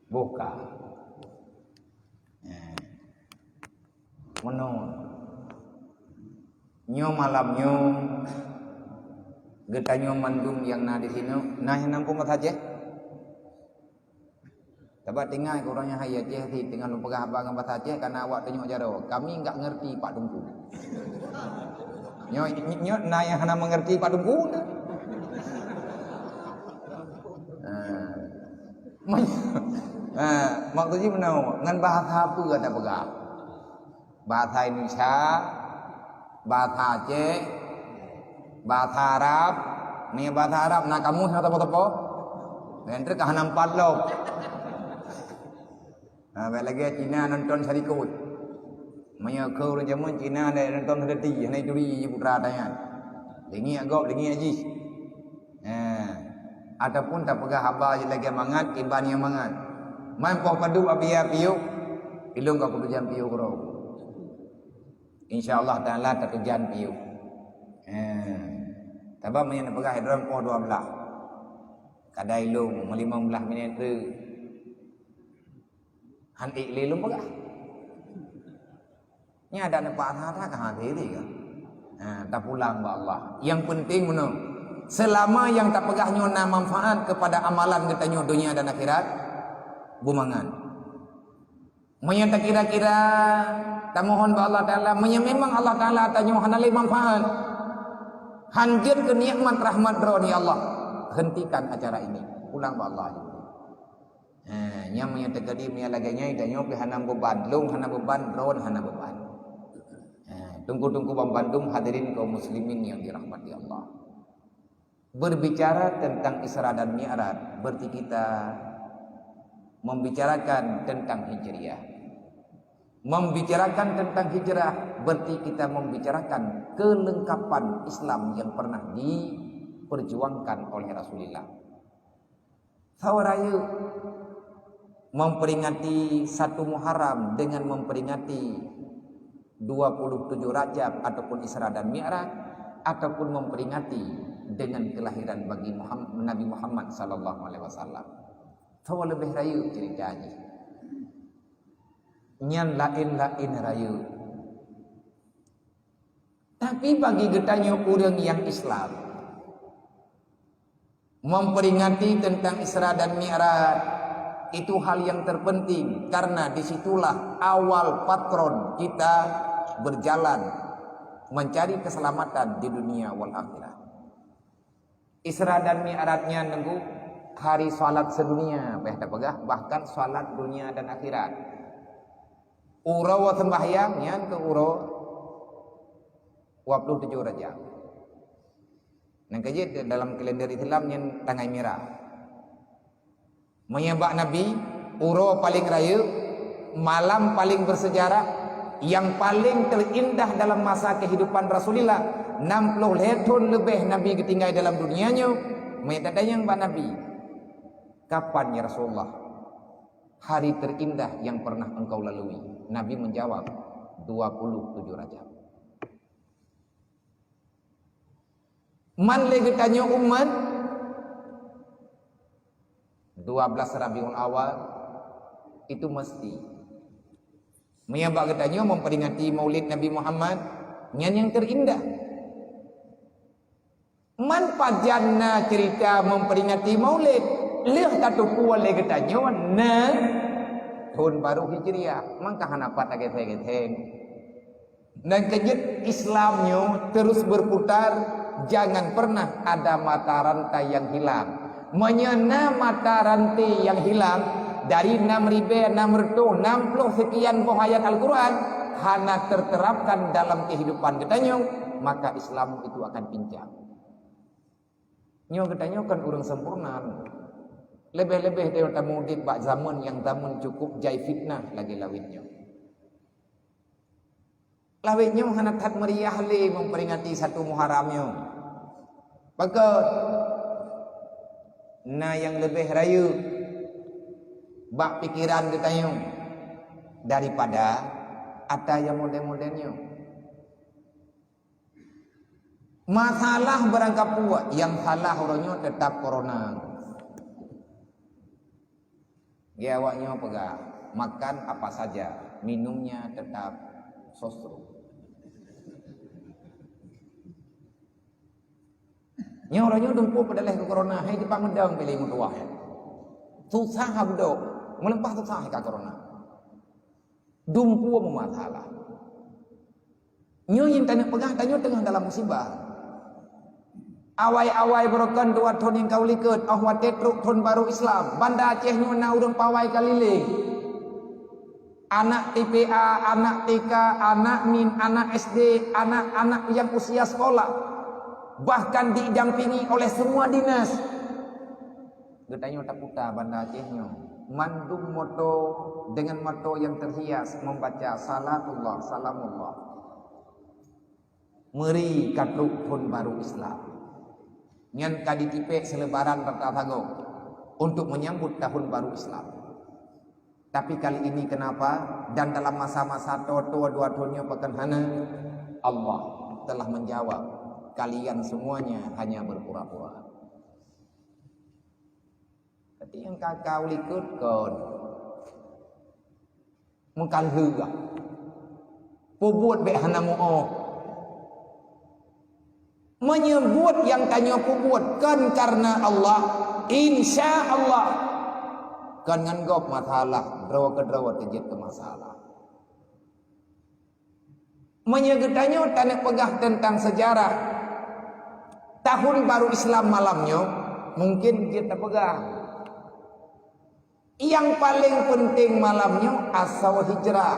Buka. Meno. Nyo malam nyo getanyo mandum yang na di sini, nah yang nampung saja. Sebab tinggal orangnya hayat je si tinggal lupa abang apa saja karena awak tengok jaro. Kami enggak ngerti Pak Dungku. Nyo nah yang hana mengerti Pak Dungku. Maksudnya mana? Ngan bahasa apa kata pegang? Bahasa Indonesia, bahasa Aceh, bahasa Arab. Ni bahasa Arab nak kamu atau apa-apa? Nanti kah nampak lo. Lagi Cina nonton sarikut. Maya kau orang zaman Cina ada nonton sedeti, naik duri putra tanya. Lingi agak, lingi aji. Ataupun tak pegah haba je lagi mangat, iban yang mangat. Main poh padu abia piuk, ilung kau kudu jam piuk kau. InsyaAllah Ta'ala terkejan piuk. Tapi mana pegah hidran poh 12. Kadai ilung 15 minit tu. Han ilung pegah. Ni ada nampak hata kah hati ke? Tak pulang ba Allah. Yang penting mana? Selama yang tak pegahnya na manfaat kepada amalan katanya dunia dan akhirat, bumangan. Menyata kira-kira tak mohon ba Allah Ta'ala, memang Allah Ta'ala tanya hanali manfaat. Hanjir ke nikmat rahmat roni Allah. Hentikan acara ini. Pulang ba Allah. Yang menyata kadi menyala laganya idanyo pi hanam beban, lung hanam beban, ron hanam beban. Tunggu-tunggu Bandung hadirin kaum muslimin yang dirahmati Allah. Berbicara tentang Isra dan Mi'raj, berarti kita membicarakan tentang Hijriah. Membicarakan tentang hijrah, berarti kita membicarakan kelengkapan Islam yang pernah diperjuangkan oleh Rasulullah. Sawaraya memperingati 1 Muharram dengan memperingati 27 Rajab ataupun Isra dan Mi'raj, ataupun memperingati dengan kelahiran bagi Nabi Muhammad sallallahu alaihi wasallam. Tahu lebih rayu ceritanya. Nyan lain-lain rayu. Tapi bagi getanya orang yang Islam memperingati tentang Isra dan Mi'raj itu hal yang terpenting, karena disitulah awal patron kita berjalan mencari keselamatan di dunia wal akhirah. Isra dan Mi'rajnya nunggu hari salat sedunia, bahkan salat dunia dan akhirat. Ura wa sembahyangnya ke ura 27 Rajab. Nang kaje dalam kalender Islam yang tanggal merah. Menyembah Nabi, uro paling raya, malam paling bersejarah, yang paling terindah dalam masa kehidupan Rasulullah. 60 tahun lebih Nabi ketinggal dalam dunianya. Menyatakan yang Nabi, kapan ya Rasulullah hari terindah yang pernah engkau lalui? Nabi menjawab, 27 Rajab. Man lagi tanya umat, 12 Rabiul Awal itu mesti. Menyabak katanya memperingati Maulid Nabi Muhammad yang terindah. Man pajanna cerita memperingati Maulid, leh katu kuat lagi katanya na tahun baru Hijriah. Maka hanapat agak-agak. Dan kejut Islamnya terus berputar. Jangan pernah ada mata rantai yang hilang. Menyena mata rantai yang hilang dari 6.660 sekian ayat Al-Quran hanya terterapkan dalam kehidupan kita, maka Islam itu akan pincang. Nyo katanya kan orang sempurna. Lebih-lebih dia tamudid bak zaman yang zaman cukup jai fitnah lagi lawitnya. Lawitnya hanatat meriah le memperingati satu Muharramnya. Maka yang lebih rayu bak pikiran kita daripada ada yang model-modelnya. Masalah berangkat puak, yang salah orangnya tetap corona. Ya awaknya pegang, makan apa saja, minumnya tetap sosro. Nya orangnya dumpu pada leh ke corona, hai dipak medang pilih mutuah. Susah habdo, melempah susah ke corona. Dumpu memasalah. Nya yang tanya pegang tanya tengah dalam musibah. Awai-awai berokan 2 tahun yang kau likut, ahwat tetruk tahun baru Islam. Banda Aceh nyuna urang pawai kaliling. Anak TPA, anak TK, anak MIN, anak SD, anak-anak yang usia sekolah. Bahkan didampingi oleh semua dinas. Getanya tak putar Banda Acehnya. Mandum moto dengan moto yang terhias membaca salatullah, salamullah. Meri katruk tahun baru Islam. Nyan kadi tipe selebaran bertatago untuk menyambut tahun baru Islam. Tapi kali ini kenapa? Dan dalam masa-masa tua-tua 2 tahunnya pekan hana, Allah telah menjawab, kalian semuanya hanya berpura-pura. Tapi yang kau likut kon mengkalhua pubuat be hana mu'o menyebut yang tanya pubuat kan karena Allah, insya Allah kan nganggop masalah drawa ke drawa terjadi ke masalah. Menyegetanya tanah pegah tentang sejarah tahun baru Islam malamnya mungkin kita pegang. Yang paling penting malamnya asal hijrah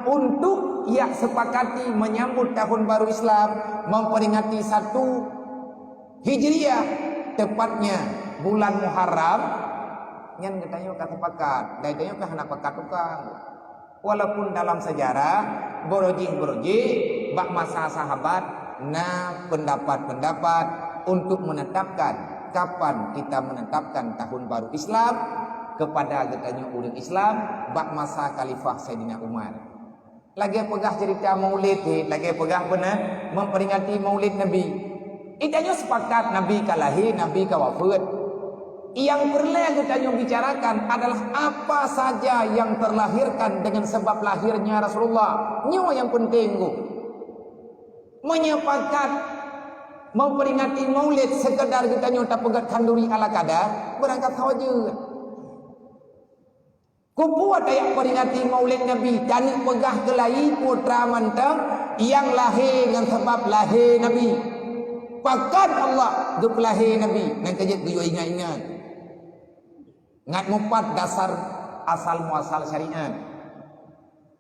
untuk ia sepakati menyambut tahun baru Islam, memperingati 1 Hijriah tepatnya bulan Muharram. Yang katanya sepakat, daitanya kah nak pakat tukang. Walaupun dalam sejarah boroji bak masa sahabat pendapat-pendapat untuk menetapkan kapan kita menetapkan tahun baru Islam kepada katanya ulang Islam bak masa Khalifah Sayyidina Umar. Lagi pegah cerita Maulid, lagi pegah benar memperingati Maulid Nabi. Itanya sepakat Nabi kalahi, Nabi kawafat. Yang perlu katanya bicarakan adalah apa saja yang terlahirkan dengan sebab lahirnya Rasulullah. Nyawa yang penting go. Menyepakat memperingati Maulid sekedar katanya tak pegat kanduri ala kadar berangkat saja. Kubuat ayat peringati Maulid Nabi dan pegah gelai putra mantap yang lahir dengan sebab lahir Nabi. Pakat Allah gup lahir Nabi. Nang kejut guyo ingat-ingat. Ngat mupat dasar asal muasal syariat.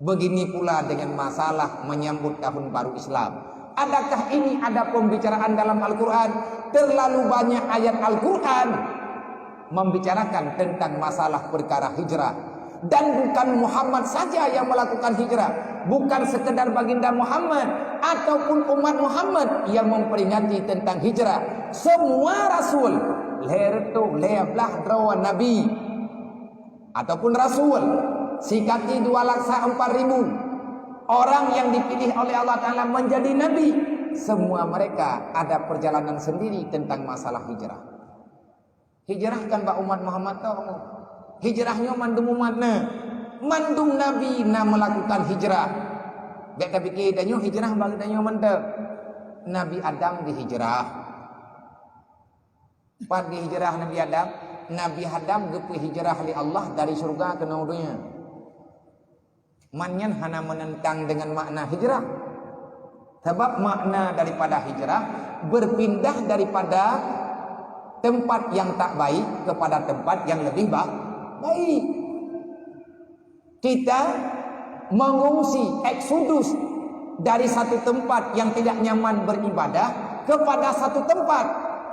Begini pula dengan masalah menyambut tahun baru Islam. Adakah ini ada pembicaraan dalam Al-Quran? Terlalu banyak ayat Al-Quran membicarakan tentang masalah perkara hijrah. Dan bukan Muhammad saja yang melakukan hijrah, bukan sekedar baginda Muhammad ataupun umat Muhammad yang memperingati tentang hijrah. Semua rasul lertu leablah drawa nabi ataupun rasul sikati 2.4.000 orang yang dipilih oleh Allah Ta'ala menjadi nabi. Semua mereka ada perjalanan sendiri tentang masalah hijrah. Hijrah kan Pak umat Muhammad tahu. Hijrahnya mandum umatnya, mandum nabi na melakukan hijrah. Beta fikir danyo hijrah bagi danyo mantap. Nabi Adam dihijrah. Pat dihijrah Nabi Adam. Nabi Adam gepu hijrah li Allah dari surga ke dunia. Manyan hana menentang dengan makna hijrah. Sebab makna daripada hijrah berpindah daripada tempat yang tak baik kepada tempat yang lebih baik. Kita mengungsi eksodus dari satu tempat yang tidak nyaman beribadah kepada satu tempat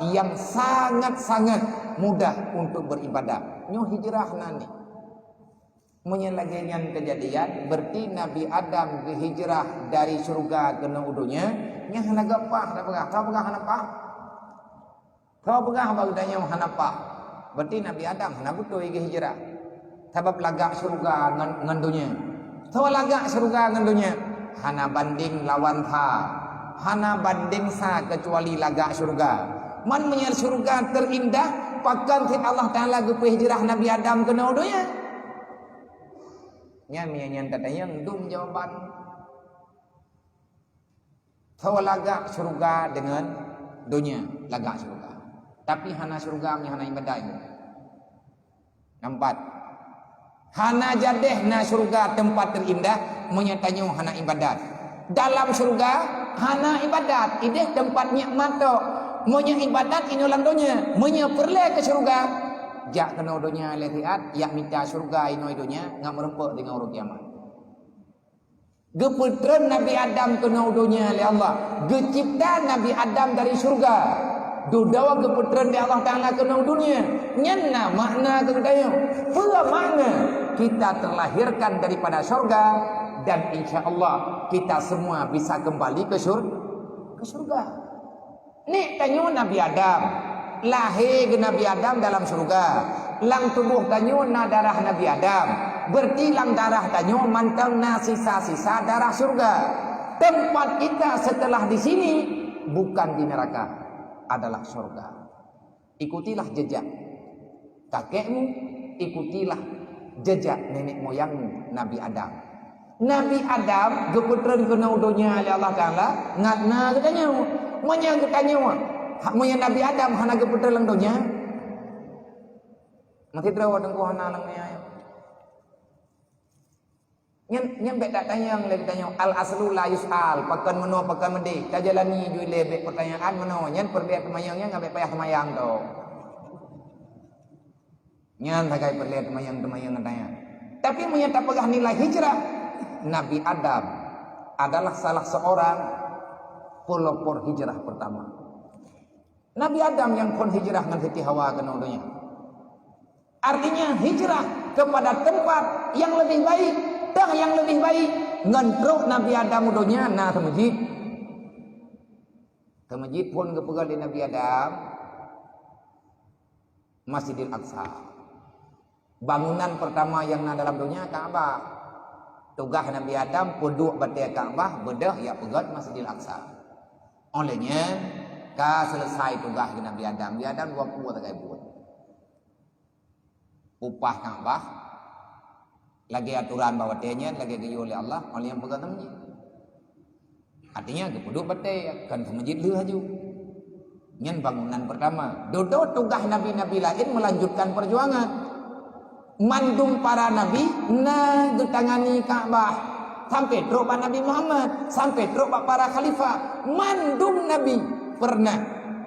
yang sangat-sangat mudah untuk beribadah. Nyo hijrah nani. Menyelagian kejadian berarti Nabi Adam berhijrah dari surga ke dunia. Nya hana gapah, kau pegah hana apa? Kau pegah bagudanya hana apa? Berarti Nabi Adam hana butuh hijrah. Sebab lagak surga ngan dunia. Tahu lagak surga ngan dunia. Hana banding lawan ha. Hana banding sa kecuali lagak surga. Man menyal surga terindah pakan fit Allah Taala gepe hijrah Nabi Adam ke dunia. Nya mian katanya ndum jawaban. Tahu lagak surga dengan dunia, lagak surga. Tapi hana surga hana ibadah itu. Nampak. Hana jadeh na surga tempat terindah menyatanya hana ibadat. Dalam surga hana ibadat, ideh tempat nikmat tu. Monya ibadat ini ulang dunia, monya perle ke surga. Jak kena dunia lihat, yak minta surga ini dunia ngam merempuk dengan orang kiamat. Geputran Nabi Adam kena dunia oleh Allah. Gecipta Nabi Adam dari surga. Dudawa keputran di Allah Ta'ala ke dunia. Nyana makna kedaya. Pula makna kita terlahirkan daripada surga. Dan insya Allah kita semua bisa kembali ke surga. Ni tanya Nabi Adam. Lahir ke Nabi Adam dalam surga. Lang tubuh tanya na darah Nabi Adam. Berarti lang darah tanya mantang na sisa-sisa darah surga. Tempat kita setelah di sini bukan di neraka, adalah surga. Ikutilah jejak kakekmu, ikutilah jejak nenek moyangmu Nabi Adam. Nabi Adam geputran kena dunia oleh Allah Taala ngatna katanya monya katanya monya Nabi Adam hana geputran lang dunia mati trawa dengku hana langnya nyen bet tak tanya lagi tanya al aslu la yusal pakan meno pakan mende kajalani jui lebek pertanyaan meno nyen perlihat temayangnya ngabe payah temayang to nyen takai perlihat temayang tanya tapi menyata pegah nilai hijrah. Nabi Adam adalah salah seorang pelopor hijrah pertama. Nabi Adam yang pun hijrah dengan Siti Hawa ke dunia. Artinya hijrah kepada tempat yang lebih baik. Dah yang lebih baik ngentruk Nabi Adam dunia na ke masjid. Ke masjid pun kepegal di Nabi Adam Masjidil Aqsa. Bangunan pertama yang na dalam dunia Ka'bah. Tugas Nabi Adam punduk batai Ka'bah bedah ya pegat Masjidil Aqsa. Olehnya ka selesai tugas Nabi Adam. Nabi Adam buat tak kai buat. Upah Ka'bah lagi aturan bahawa tanya lagi diyo oleh Allah oleh yang pegang masjid. Artinya ke punduk batai kan ke masjid lu haju. Nyen bangunan pertama. Dodo tugas nabi-nabi lain melanjutkan perjuangan. Mandum para nabi na getangani Ka'bah sampai teruk Nabi Muhammad, sampai teruk para khalifah. Mandum nabi pernah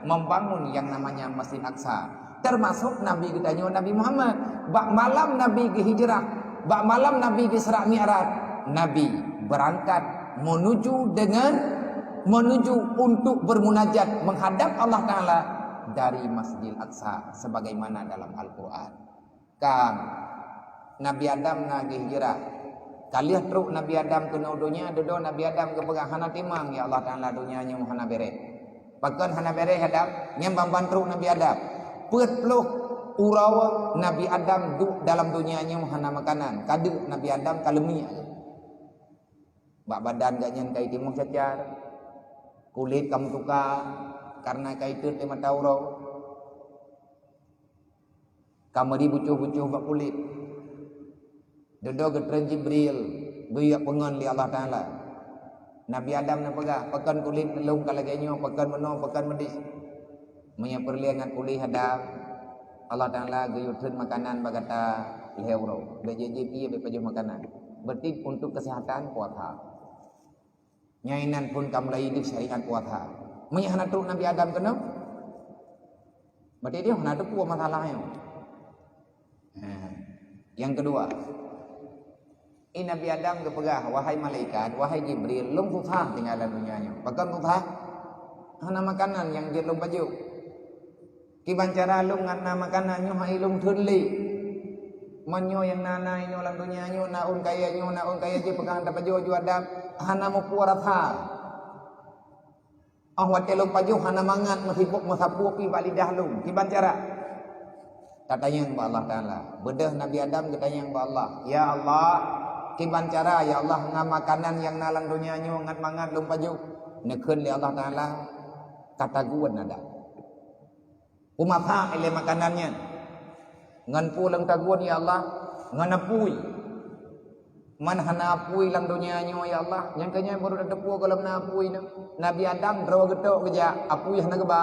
membangun yang namanya Masjid Aqsa. Termasuk nabi getanya Nabi Muhammad. Bak malam nabi ke hijrah, bak malam nabi ke Isra Mi'raj. Nabi berangkat menuju dengan menuju untuk bermunajat menghadap Allah Ta'ala dari Masjidil Aqsa sebagaimana dalam Al-Quran. Kan Nabi Adam nagi hijrah. Kaliah teruk Nabi Adam kena dunia, dodo Nabi Adam ke pegang hana timang ya Allah Ta'ala dunia nya hana bere. Pakan hana bere hadap nyembang bantruk Nabi Adam. Petluh urawa Nabi Adam dalam dunia nya hana makanan. Kadu Nabi Adam kalemi. Bak badan gak nyen kai timung cacar. Kulit kamu tukar karena kai tut tema tauro. Kamu dibucuh-bucuh bak kulit. Dodo getren Jibril buyak pengon li Allah Ta'ala. Nabi Adam na pegah pekan kulit lung kalagenyo pekan meno pekan medis. Menya perliangan kulit hadap Allah Ta'ala guyutun makanan bagata leuro. BJJP be paju makanan. Berarti untuk kesehatan puasa. Nyainan pun kamu lai di syariat puasa. Menya hana truk Nabi Adam kena. Berarti dia hana ada puas masalahnya. Yang kedua, Nabi Adam kepegah, wahai malaikat, wahai Jibril, lum susah tinggalan dunianya. Bahkan susah, hana makanan yang dia lum baju. Kiban cara lum ngatna makanan, nyo hai lum thunli. Menyo yang nana inyo lang dunia nyo, naun kaya je pegang dapat baju Adam, hana mo puarata. Wat lum baju hana mangat masibuk masapu pi balidah lum. Kiban cara katanya yang Allah Ta'ala. Bedah Nabi Adam katanya yang Allah. Ya Allah, kiban cara ya Allah ngam makanan yang nalang dunia nyo ngat mangat lum baju. Nekun li Allah Ta'ala kata guan ada. Umapa ile makanannya. Ngan pulang taguan ya Allah, ngan apui. Man hana apui lang dunia nyo ya Allah. Yang kanya baru ada tepu kalau na apui na. Nabi Adam draw getok keja apui hana geba.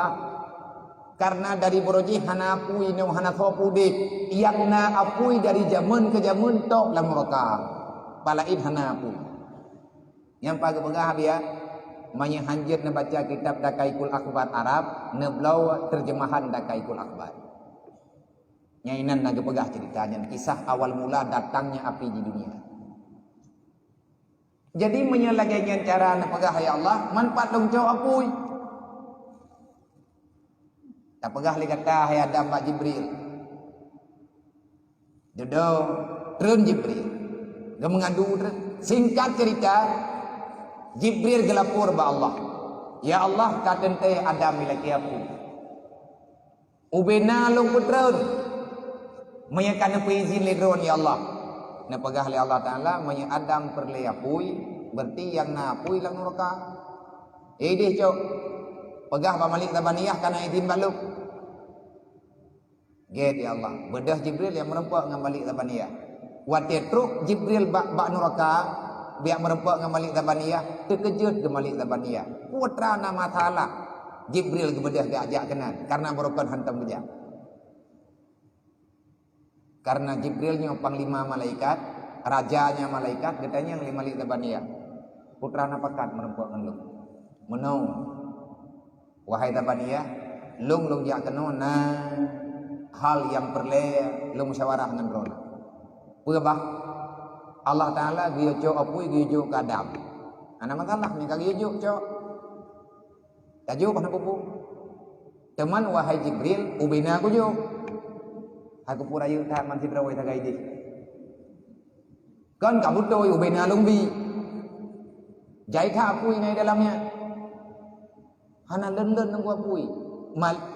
Karena dari boroji hana apui no hana sopu dik. Yang na apui dari zaman ke zaman tok lang mereka. Palaid hana apui. Yang pagi-pagi dia manya hanjir na baca kitab Dakaikul Akbar Arab, neblau terjemahan Dakaikul Akbar. Nyainan naga pegah ceritanya kisah awal mula datangnya api di dunia. Jadi menyalahkan cara nak pegah ya Allah manfaat dong jauh apui. Tak pegah li kata hai Adam Pak Jibril. Dodo turun Jibril. Gak mengadu singkat cerita Jibril gelapur ba Allah. Ya Allah katen teh Adam milaki aku. Ubena long putreun. Menyakana izin ledron ya Allah. Na pegah li Allah Ta'ala menya Adam perle apui berarti yang na apui lang neraka. Deh cok. Pegah ba malik tabaniyah kana izin baluk. Get ya Allah. Bedah Jibril yang merempak ngam balik tabaniyah. Wate truk Jibril bak neraka biak merempak ngam balik tabaniyah terkejut ke balik tabaniyah. Putra nama salah. Jibril ke bedah diajak kenan karena merupakan hantam beja. Karena Jibrilnya panglima malaikat, rajanya malaikat, katanya yang lima lita baniyah. Putra napakat merempuak ngelung. Menau, wahai tabaniyah, lung jak keno na hal yang perle lung musyawarah dengan rona. Pebah Allah Ta'ala giyo apui giyo kadam. Ana makalah ni kagiyo cok. Tajo kana pupu. Teman wahai Jibril, ubina aku jo. Aku pura yuk tak manti berawai tak gaidi. Kan kamu tu ubena lumbi. Jai tak apui nai dalamnya. Hana len-len nang apui.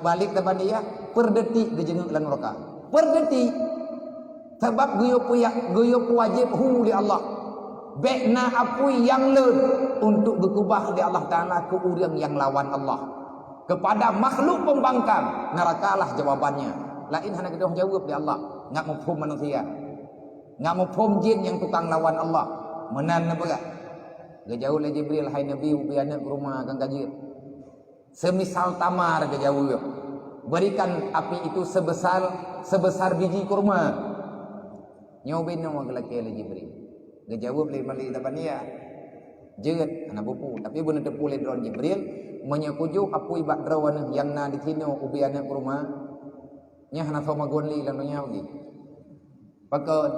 Balik depan dia per detik gejenguk lan neraka. Per detik. Sebab guyo wajib hu di Allah. Bekna apui yang len untuk berkubah di Allah Ta'ala ke urang yang lawan Allah. Kepada makhluk pembangkang nerakalah jawabannya. Lain hanya kita jawab di Allah. Nggak mufhum manusia. Nggak mufhum jin yang tukang lawan Allah. Menan apa gak? Gak jauh lah Jibril. Hai Nabi ubiana ke rumah kang kajir. Semisal tamar gak jauh. Berikan api itu sebesar biji kurma. Nyobin nama gelaki lah Jibril. Gak jauh beli balik depan dia. Jerit anak bupu. Tapi benar terpulih drone Jibril. Menyakuju apu ibak drawan yang na di sini ubiana ke rumah. Nya hana sama gonli lan nya ugi. Pakon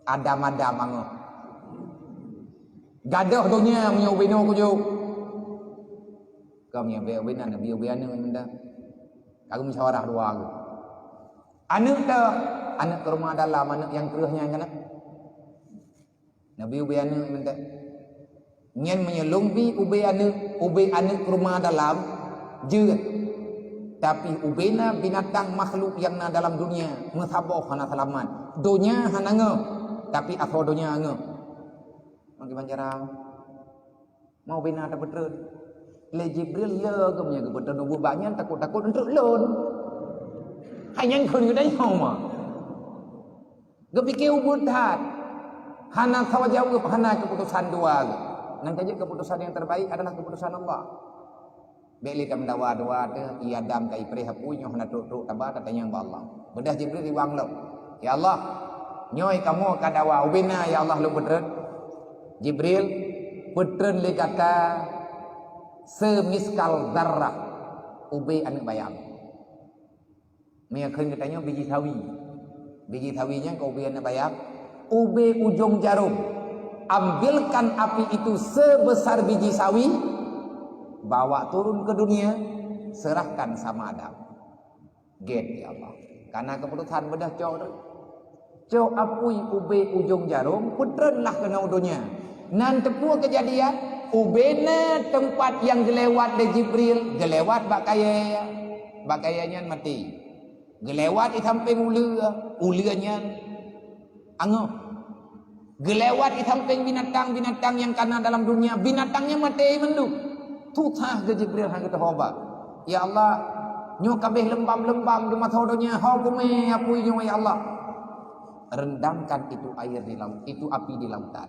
Adam mango. Gadah dunia menyubino ku jo. Kau punya benar Nabi anu benda. Aku musyawarah dua aku. Anak dah, anak ke rumah dalam, anak yang kerahnya kan. Nabi anu benda. Nyen menyelumbi ube anak ke rumah dalam je. Tapi ubena binatang makhluk yang na dalam dunia musabah hana selamat. Dunia hana nge, tapi akhir dunia nge. Bagaimana cara mau bina tak betul? Le Jibril le ke punya ke betul nubuh banyak takut-takut untuk lon. Hanya kun ke dah mah. Gepikir ubud hat. Hana sawajau ke hana keputusan dua ke. Nan saja keputusan yang terbaik adalah keputusan Allah. Beli kam dawa-dawa tu ia dam kai perih hapunya hana truk tabah tanya ba Allah. Bedah Jibril riwang lo. Ya Allah, nyoi kamu kadawa ubina ya Allah lu betrun. Jibril betrun le kata semiskal darah ube anu bayam. Mia keun katanya biji sawi. Biji sawinya ke ube anu bayam. Ube ujung jarum. Ambilkan api itu sebesar biji sawi. Bawa turun ke dunia, serahkan sama Adam. Get ya Allah. Karena keputusan bedah cok apui ube ujung jarum, putrenlah kena dunia. Nan tepuk kejadian, ubena tempat yang gelewat de Jibril, gelewat bakayanya mati. Gelewat di samping ulanya angoh. Gelewat di samping binatang-binatang yang karena dalam dunia, binatangnya mati menduk. Tutah ke Jibril hang kita hoba. Ya Allah, nyo kabeh lembam-lembam di mata dunia, hau kume apui nyo ya Allah. Rendamkan itu air di laut, itu api di lautan.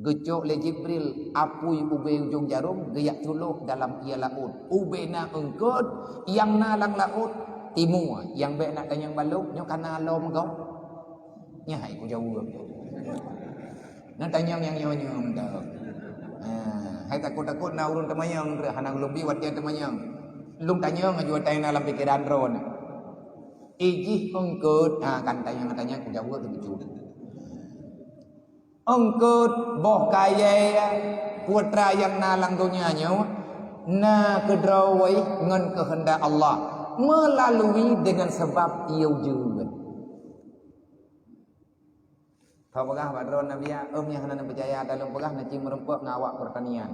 Gecok le Jibril apui ube ujung jarum geyak tuluk dalam ia laut. Ube na engkot yang na lang laut timur, yang be nak tanyang baluk nyo kana lom kau. Nyai ku jauh. Nak tanyang yang nyo dah. Hai takut-takut na urun temayang hanang lumbi wat dia temayang. Lung tanyang ngaju tayang dalam pikiran ron. Ijih engkut kan tanyang ku jauh tu betul. Engkut boh kaya putra yang nalang dunianya na kedrawai ngan kehendak Allah melalui dengan sebab ia juga. Kau pegah badron Nabi ya, yang hana percaya dalam pegah naci merempuk ngawak pertanian.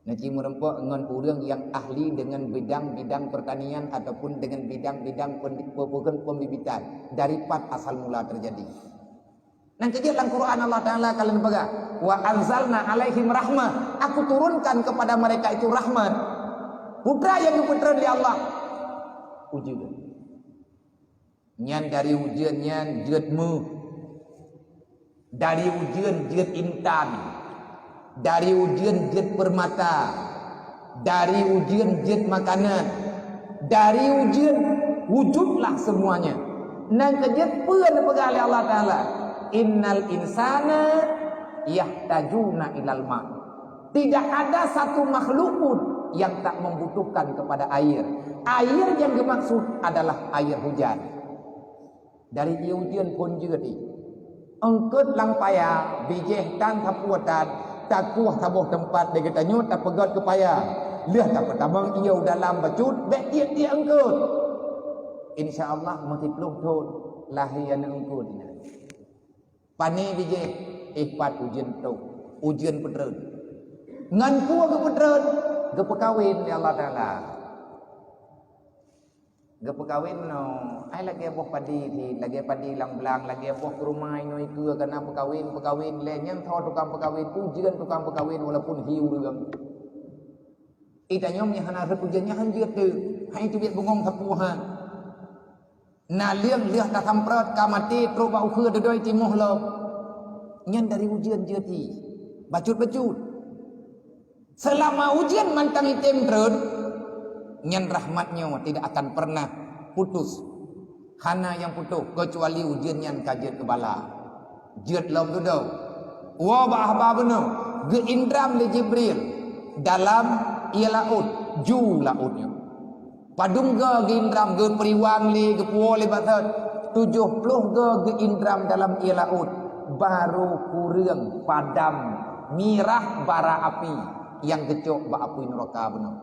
Naci merempuk ngan urang yang ahli dengan bidang-bidang pertanian ataupun dengan bidang-bidang pembibitan dari pat asal mula terjadi. Nang kejadian dalam Quran Allah Taala kalian pegah, wa anzalna alaihim rahmah. Aku turunkan kepada mereka itu rahmat. Putra yang diputran di Allah. Ujian. Nyan dari ujian nyan jeutmu. Dari ujian jeut intan, dari ujian jeut permata, dari ujian jeut makanan, dari ujian wujudlah semuanya. Nang kejet peun pegalih Allah Taala. Innal insana yahtajuna ilal ma. Tidak ada satu makhluk pun yang tak membutuhkan kepada air. Air yang dimaksud adalah air hujan. Dari ujian pun juga engkut lang paya bijih tan tapuatan takuh tabuh tempat dia kata nyut tak pegat ke paya lihat tak pertamang iau dalam bacut bek dia engkut insyaallah mati peluk tun lahian engkut pani bijih ikhpat ujian tu ujian petreun ngan puah ke petreun ke pekawin ya Allah Taala ke pekawin no ai lagi boh padi thì lagi padi lang belang lagi boh ke rumah noi ke kana pekawin le nyang tho tukang pekawin ujian tukang pekawin walaupun hiu reung ita nyom nya hana rep ujiannya han jeut tu hai tu biat bungong tapuhan na liang liah ta samprat ka mati tro ba ukheu dedoi timuh lo nyan dari ujian jeuti bacut selama ujian mantang item treun nyan rahmatnya tidak akan pernah putus. Hana yang putus kecuali ujian yang kajet kebala. Jeut lom tu dau. Wa bahba beno ge indram li Jibril dalam ia laut ju lautnya. Padung ge indram ge periwang li ge puo li batat 70 ge indram dalam ia laut baru kurang padam mirah bara api yang gecok ba apui neraka benar.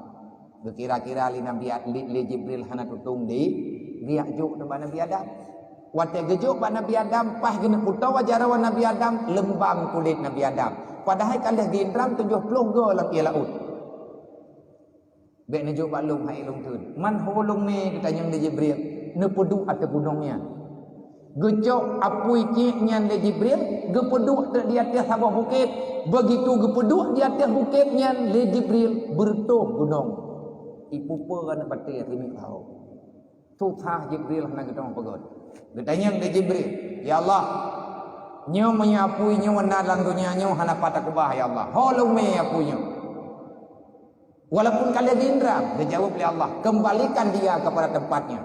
Kira-kira li Nabi li Jibril hana tutung di dia juk ba Nabi Adam. Wate gejok ba Nabi Adam pah gena putau wajarawan Nabi Adam lembam kulit Nabi Adam. Padahal kalah gendram 70 go lam ia laut. Bek nejuk ba lung hai lung tun. Man ho lung ni katanya di Jibril, ne pedu atas gunungnya. Gejok apui kiknya di Jibril, gepeduk di atas sebuah bukit. Begitu gepeduk di atas bukitnya di Jibril bertuh gunung. Ipupa kan batik ini tahu. Tutah Jibril nak gedong pegot. Katanya di Jibril, ya Allah, nyo menyapui nyo nalang dunia nyo hana patah kubah ya Allah. Holong me apui nyo. Walaupun kalian indra, dia jawab oleh Allah, kembalikan dia kepada tempatnya.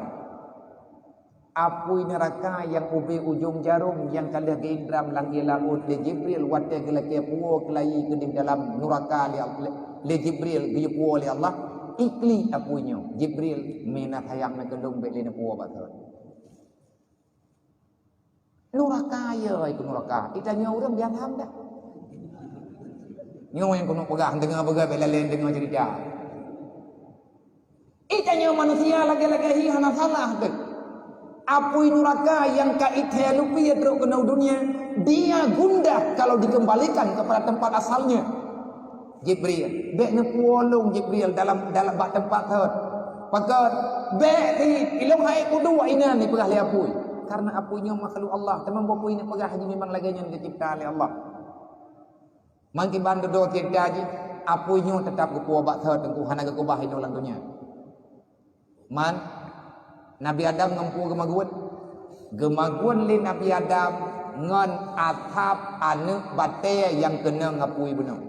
Apui neraka yang ubi ujung jarum yang kalian geindram lang ilaut le Jibril wate gelake puo kelai ke dalam neraka le Jibril ge puo oleh Allah ikli apuinyo Jibril minat hayang na kendung be le puo bathon. Neraka ya itu neraka. Itanya orang dia faham dah. Nyo yang kuno pegang dengar pegang belalen dengar cerita. Itanya manusia lagi-lagi hana salah dek. Apui neraka yang kaithe lupi teruk kena dunia, dia gundah kalau dikembalikan kepada tempat asalnya. Jibril, bek ne puolong Jibril dalam bak tempat thot. Pakat bek ti ilong hai kudu wa ina ni pegah le apui. Karena apuinya makhluk Allah, teman bapui ni pegah haji memang laganya dicipta oleh Allah. Mangki bandu do kita haji, apuinya tetap ke puo bak thot tentu hana ke kubah dalam dunia. Man Nabi Adam ngempu gemaguan li Nabi Adam ngan atap anu bate yang kena ngapui benar.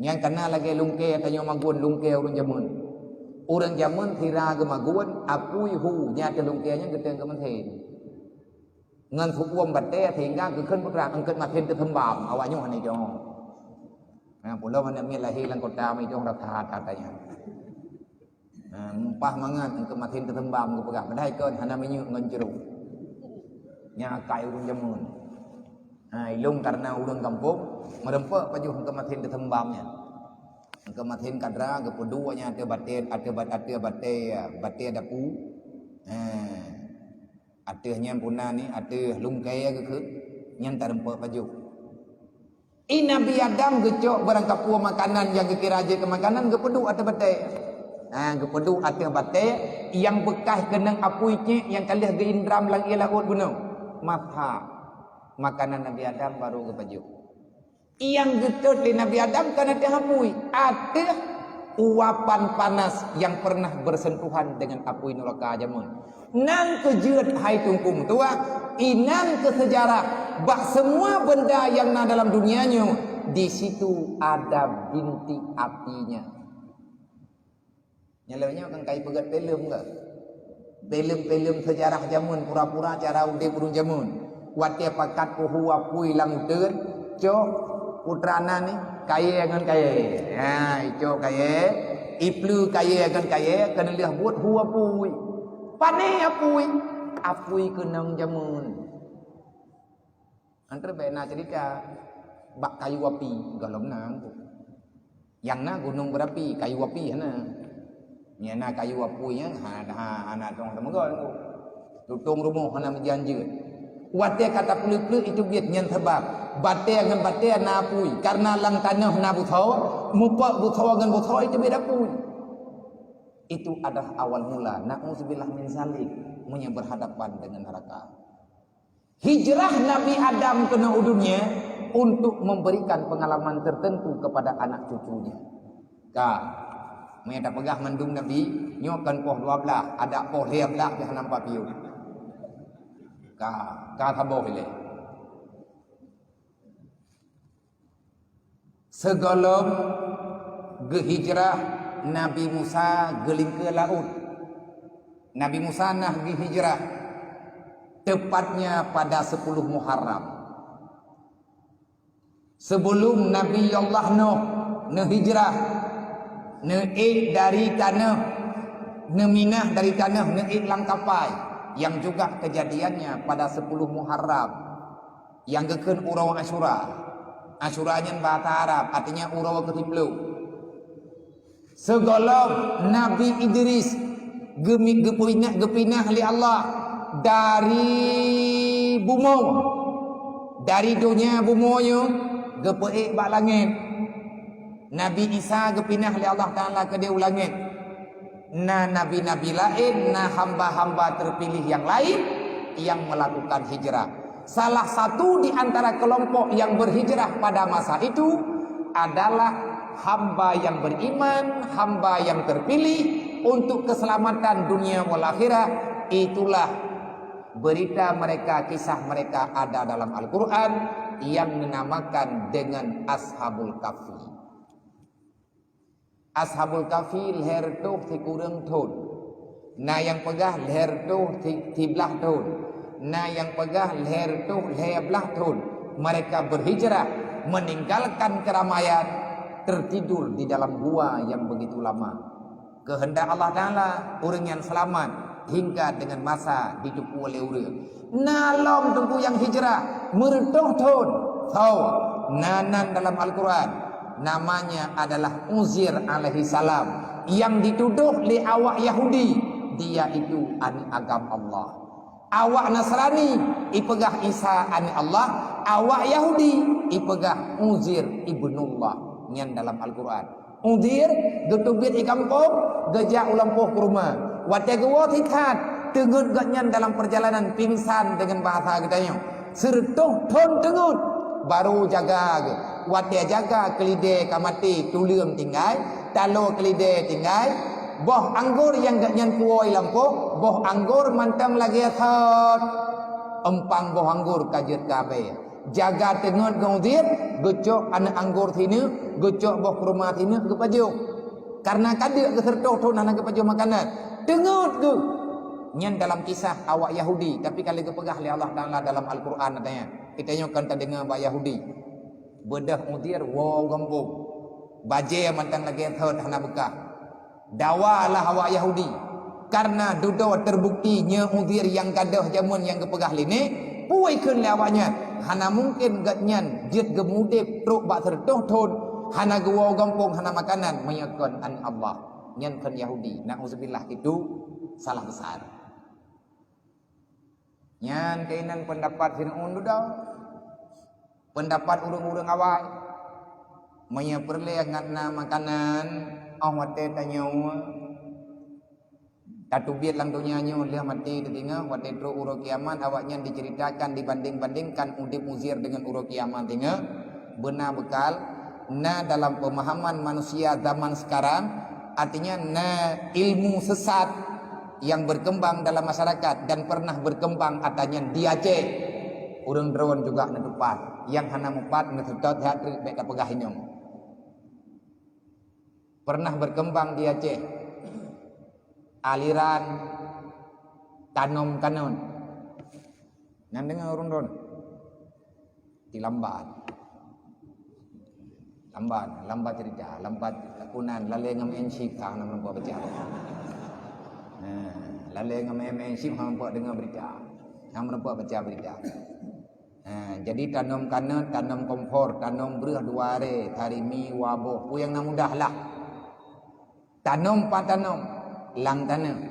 Yang kena lagi lungke tanya maguan lungke orang jamun. Orang jamun tira gemaguan apui hu nya ke lungkenya geteng ke menthen. Ngan thuom bate sehingga ke keun putra angkat mathen ke thembam awaknya hani jo. Nah, pulau mana mi lahir lang kota mi jong rata katanya. Mumpah mangat engkau matin tertembam engkau pegang padahal kan hana menyuk ngan jeruk nya kai urang jamun ilung karena urang kampung merempak baju engkau matin tertembamnya engkau matin kadra engkau peduanya ada bate dapu atehnya punah ni ateh lungkai ke yang terempak baju Nabi Adam gecok barang kapua makanan yang kira aja ke makanan engkau pedu ateh bate kepedu atas batik yang bekas kena apuinya yang kalih geindram lang ialah ut gunung mata makanan Nabi Adam baru ke baju yang getut di Nabi Adam kan ada apui ada uapan panas yang pernah bersentuhan dengan apui neraka jamun nang kejeut hai tungkung tua inang ke sejarah bak semua benda yang na dalam dunianya di situ ada binti apinya. Nyalanya kan kai pegat film ke film sejarah jamun pura-pura cara ude burung jamun wate pakat puhu apui lang teun cok putrana ni kaya dengan kaya cok kaya iplu kaya dengan kaya kena liah buat hu apui pane apui kenang jamun antara bena cerita bak kayu api galom nang yang na gunung berapi kayu api hana nyana kayu apunya anak tong temenggol tutung rumah hana menjanji wate kata peluk-peluk itu biat nyan sebab bate dengan bate na apui karena lang tanah na buthau mupak buthau dengan buthau itu beda apui itu adalah awal mula na'udzubillah min zalik punya berhadapan dengan neraka hijrah Nabi Adam ke dunia untuk memberikan pengalaman tertentu kepada anak cucunya mereka pegah mandung Nabi nyokan poh 12 ada poh 13 ke nampak piu ka thabo bile segolong gehijrah Nabi Musa geling ke laut Nabi Musa nah gehijrah tepatnya pada 10 Muharram sebelum Nabi Allah Nuh hijrah neik dari tanah neminah dari tanah neik langkapai yang juga kejadiannya pada 10 Muharram yang geken urang Asyura Asyuranya bahasa Arab, artinya urawa ke-10. Segolong Nabi Idris gepinah li Allah dari bumi, dari dunia bumoyo gepeik bak langit. Nabi Isa gepinah li Allah Taala ke dia langit. Na nabi-nabi lain, na hamba-hamba terpilih yang lain yang melakukan hijrah. Salah satu di antara kelompok yang berhijrah pada masa itu adalah hamba yang beriman, hamba yang terpilih untuk keselamatan dunia wal akhirah. Itulah berita mereka, kisah mereka ada dalam Al-Quran yang dinamakan dengan Ashabul Kahfi. Ashabul Kahfi leher tu ti kurang tahun. Na yang pegah leher tu ti belah tahun. Na yang pegah leher tu leher belah tahun. Mereka berhijrah meninggalkan keramaian, tertidur di dalam gua yang begitu lama. Kehendak Allah Taala orang yang selamat hingga dengan masa ditempuh oleh orang. Nalom tunggu yang hijrah meredoh tahun. Tahu nanan dalam Al-Quran namanya adalah Uzair alaihi salam yang dituduh li awak Yahudi dia itu ani agam Allah. Awak Nasrani ipegah Isa ani Allah, awak Yahudi ipegah Uzair ibnullah yang dalam Al-Quran. Uzair getubit di kampung gejak ulampuh ke rumah. Watai gua tikat tengut gatnya dalam perjalanan pingsan dengan bahasa katanya. Sertuh ton tengut baru jaga watia jaga kelide kamati tulium tinggal talo kelide tinggal boh anggur yang gak nyan kuoi lampu boh anggur mantang lagi thot empang boh anggur kajet kabe jaga tengut gaudir gocok anak anggur sini gocok boh rumah sini kepajo karena kadir kesertoh ton anak kepajo makanan tengut tu nyan dalam kisah awak Yahudi tapi kalau kepegah oleh Allah Taala dalam Al-Quran katanya kita nyokan tak dengar awak Yahudi bedah mudir wow gambung baje mantan lagi thot hana bekah dawalah awak Yahudi karena dudo terbukti nya mudir yang gadah jamun yang kepegah lini puai keun awaknya hana mungkin gatnyan jet gemudip truk bak sertoh thon hana wow gambung hana makanan menyakon an Allah nyan kan Yahudi nauzubillah itu salah besar. Nyan kainan pendapat Fir'aun dudau. Pendapat urang-urang awal. Maya perle ngatna makanan awate tanyo. Tatubit lang dunia nyo lihat mati ditinga wate tro uro kiamat awaknya diceritakan dibanding-bandingkan udip Uzair dengan uro kiamat tinga benar bekal na dalam pemahaman manusia zaman sekarang artinya na ilmu sesat yang berkembang dalam masyarakat dan pernah berkembang atanya di Aceh urang drone juga netupat yang hana mupat netutot hatri beka pegahinyong pernah berkembang di Aceh aliran kanom kanon nan dengar urang drone di lambat cerita lambat kunan lale ngam ensik kang nam buat baca lalu ngam sip hang buat dengar berita hang buat baca berita jadi tanam kanan tanam kompor tanam beruh dua hari mi waboh pu yang mudahlah tanam patanam lang tanam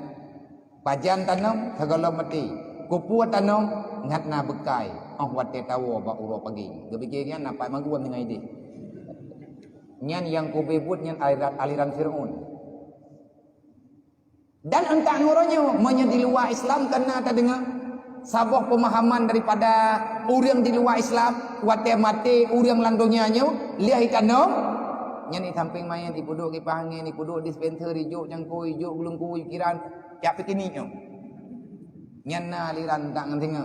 pajan tanam segala mati kupu tanam ngatna bekai wate tawo ba uro pagi gebikirnya napa maguan dengan ide nyan yang kubebut nyan aliran Fir'aun. Dan entah nguronyo menya di luar Islam karena tak dengar sabah pemahaman daripada orang di luar Islam wate mate orang landonya nyo lihat tanam nyan di samping main dipuduk di pangin dipuduk dispenser hijau jangkui hijau belum kui kiran tiap petini nyo nyan aliran tak ngentinga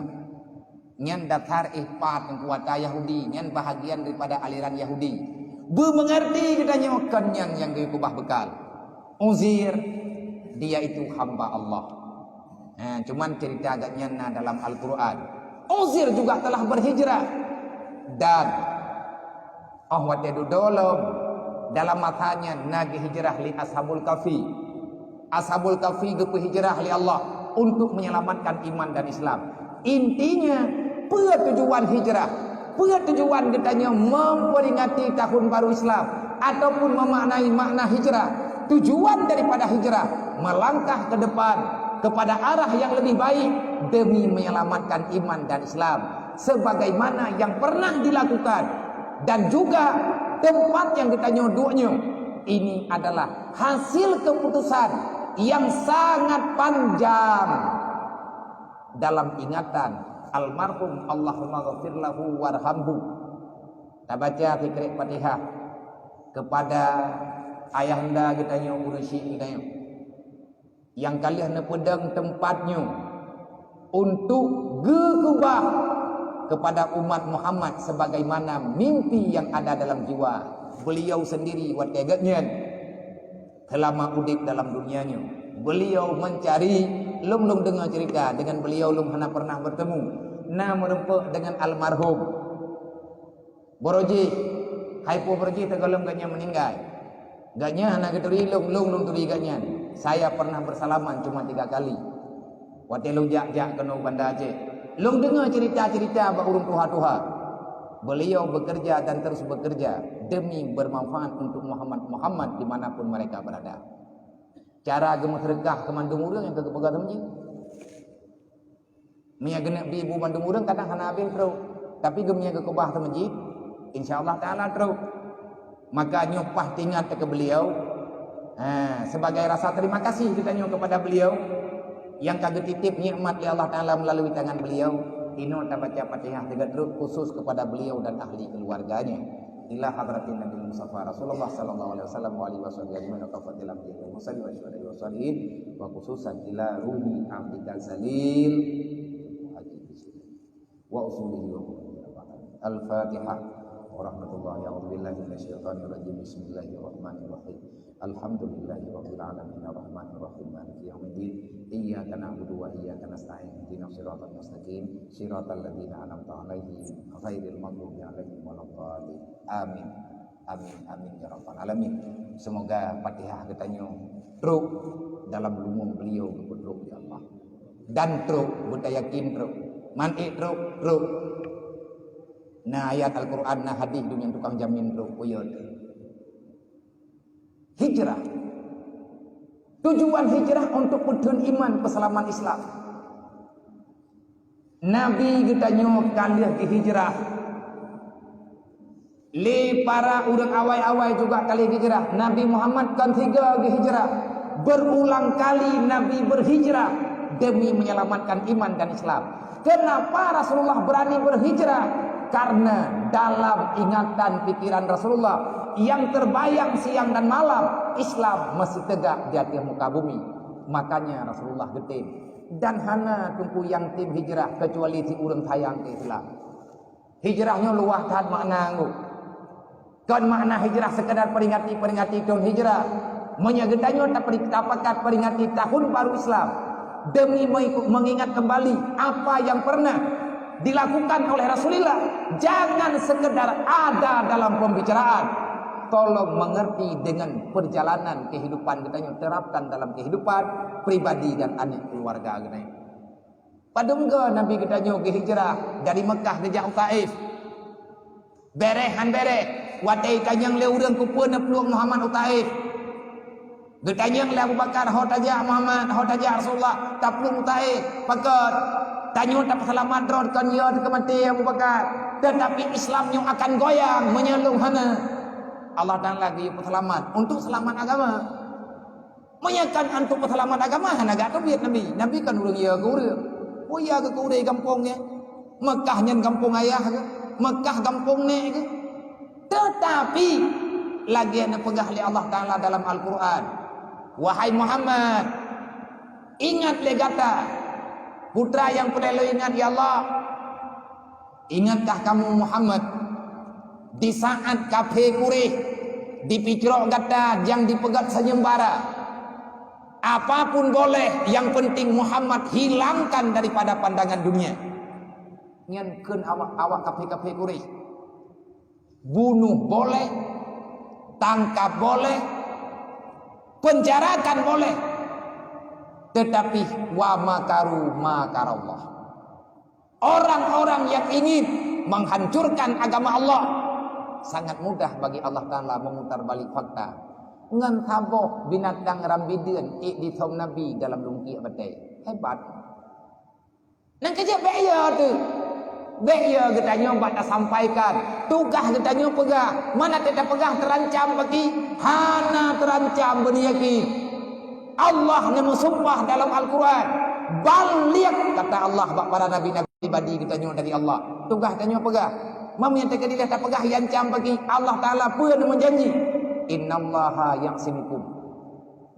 nyan daftar ihpat yang kuat Yahudi nyan bahagian daripada aliran Yahudi mengerti katanya kenyan yang diubah bekal Uzair dia itu hamba Allah. Cuman cerita agaknya dalam Al-Quran. Uzair juga telah berhijrah dan wate dudolom dalam matanya nagi hijrah li Ashabul Kahfi. Ashabul Kahfi berhijrah li Allah untuk menyelamatkan iman dan Islam. Intinya tujuan hijrah Apa tujuan katanya memperingati tahun baru Islam ataupun memaknai makna hijrah? Tujuan daripada hijrah melangkah ke depan kepada arah yang lebih baik demi menyelamatkan iman dan Islam sebagaimana yang pernah dilakukan, dan juga tempat yang katanya duduknya ini adalah hasil keputusan yang sangat panjang dalam ingatan almarhum Allahumma ghafir lahu warhamhu. Kita baca fikir Fatihah kepada ayahanda katanya urusi katanya yang kalian pedang tempatnya untuk gegubah kepada umat Muhammad sebagaimana mimpi yang ada dalam jiwa beliau sendiri wat kagetnya selama udik dalam dunianya. Beliau mencari, lum dengar cerita dengan beliau, lum pernah bertemu merempuk dengan almarhum Boroji Haipo Boroji tegalum gaknya meninggal gaknya anak keturi lum turi gaknya. Saya pernah bersalaman cuma 3 kali waktu lu jak kena Banda Aceh. Lum dengar cerita-cerita urung tuha-tuha. Beliau bekerja dan terus bekerja demi bermanfaat untuk Muhammad dimanapun mereka berada. Cara gemes rekah ke Bandung Urang yang kegepegat masjid. Mia genek di ibu Bandung Urang kadang hana abin terus. Tapi gemnya ke kebah ke masjid, insyaallah taala terus. Maka nyupah tingat ke beliau. Sebagai rasa terima kasih ditanya kepada beliau yang kagak titip nikmat ya Allah taala melalui tangan beliau. Ino tak baca Fatihah 3 terus khusus kepada beliau dan ahli keluarganya. Ila hadratin Nabi Mustafa Rasulullah sallallahu alaihi wasallam wa alihi wasallam wa kafatil amri wa musalli wa syuhada wa salihin wa khususan ila ruhi abdikal salil wa usulihi wa al-Fatihah wa rahmatullahi wa billahi minasyaitonir rajim. Bismillahirrahmanirrahim. Alhamdulillahirabbil alamin arrahmanir rahim maliki yaumiddin iyyaka na'budu wa iyyaka nasta'in ihdinas siratal mustaqim siratal ladzina an'amta 'alaihim ghairil maghdubi 'alaihim waladdallin. Amin. Amin amin ya rabbal alamin. Semoga Fatihah katanya truk dalam lumung beliau bertruk ya Allah. Dan truk berdayakin truk. Mantik truk. Nah ayat Al-Qur'an nah hadis dunia tukang jamin truk uyud. Hijrah. Tujuan hijrah untuk pudun iman peselaman Islam. Nabi katanya kalian dihijrah. Li para urang awai-awai juga kali hijrah. Nabi Muhammad kan 3 hijrah. Berulang kali Nabi berhijrah demi menyelamatkan iman dan Islam. Kenapa Rasulullah berani berhijrah? Karena dalam ingatan pikiran Rasulullah yang terbayang siang dan malam Islam masih tegak di atas muka bumi. Makanya Rasulullah getin dan hana tunggu yang tim hijrah kecuali si urang sayang ke Islam. Hijrahnya luah tahan makna ngu. Kan makna hijrah sekedar peringati tahun hijrah. Menyagetanya dapatkah peringati tahun baru Islam demi mengingat kembali apa yang pernah dilakukan oleh Rasulullah. Jangan sekedar ada dalam pembicaraan. Tolong mengerti dengan perjalanan kehidupan kita, terapkan dalam kehidupan pribadi dan anak keluarga kita. Padungga Nabi kita hijrah dari Mekah ke Taif. Berehan watai kanyang le urang ku pun peluang Muhammad Taif. Getanyang le Abu Bakar hotaja Muhammad hotaja Rasulullah taplung Taif. Pakat tanya tak selamat drone kan ya kemati Abu Bakar. Tetapi Islamnya akan goyang menyelung hana. Allah dan lagi selamat untuk selamat agama. Menyakan untuk selamat agama hanaga tu biar Nabi kan urang ya guru. Oh ya ke kurai kampungnya. Mekah nyen kampung ayah ke. Mekah kampung ne ke. Tetapi lagi ana pegah li Allah Taala dalam Al-Qur'an. Wahai Muhammad, ingat legata putra yang perlu ingat ya Allah. Ingatkah kamu Muhammad di saat kafir Quraisy dipicrok kata yang dipegat sayembara, apapun boleh, yang penting Muhammad hilangkan daripada pandangan dunia. Nyankeun awak kafir Quraisy, bunuh boleh, tangkap boleh, penjarakan boleh, tetapi wa makaru makarallah. Orang-orang yang ingin menghancurkan agama Allah, sangat mudah bagi Allah Ta'ala memutar balik fakta. Ngan taboh binatang rambideun di thom Nabi dalam lungki batai. Hebat. Nang kerja bahaya tu. Bahaya katanya tak sampaikan. Tugas katanya pegah. Mana tidak pegah terancam bagi. Hana terancam berniyakin. Allah yang sumpah dalam Al-Quran. Balik kata Allah para nabi-nabi pribadi katanya dari Allah. Tugas katanya pegah. Mam yang terkadang tak pegah yang cam bagi Allah Ta'ala pun menjanji. Innallaha ya'simukum.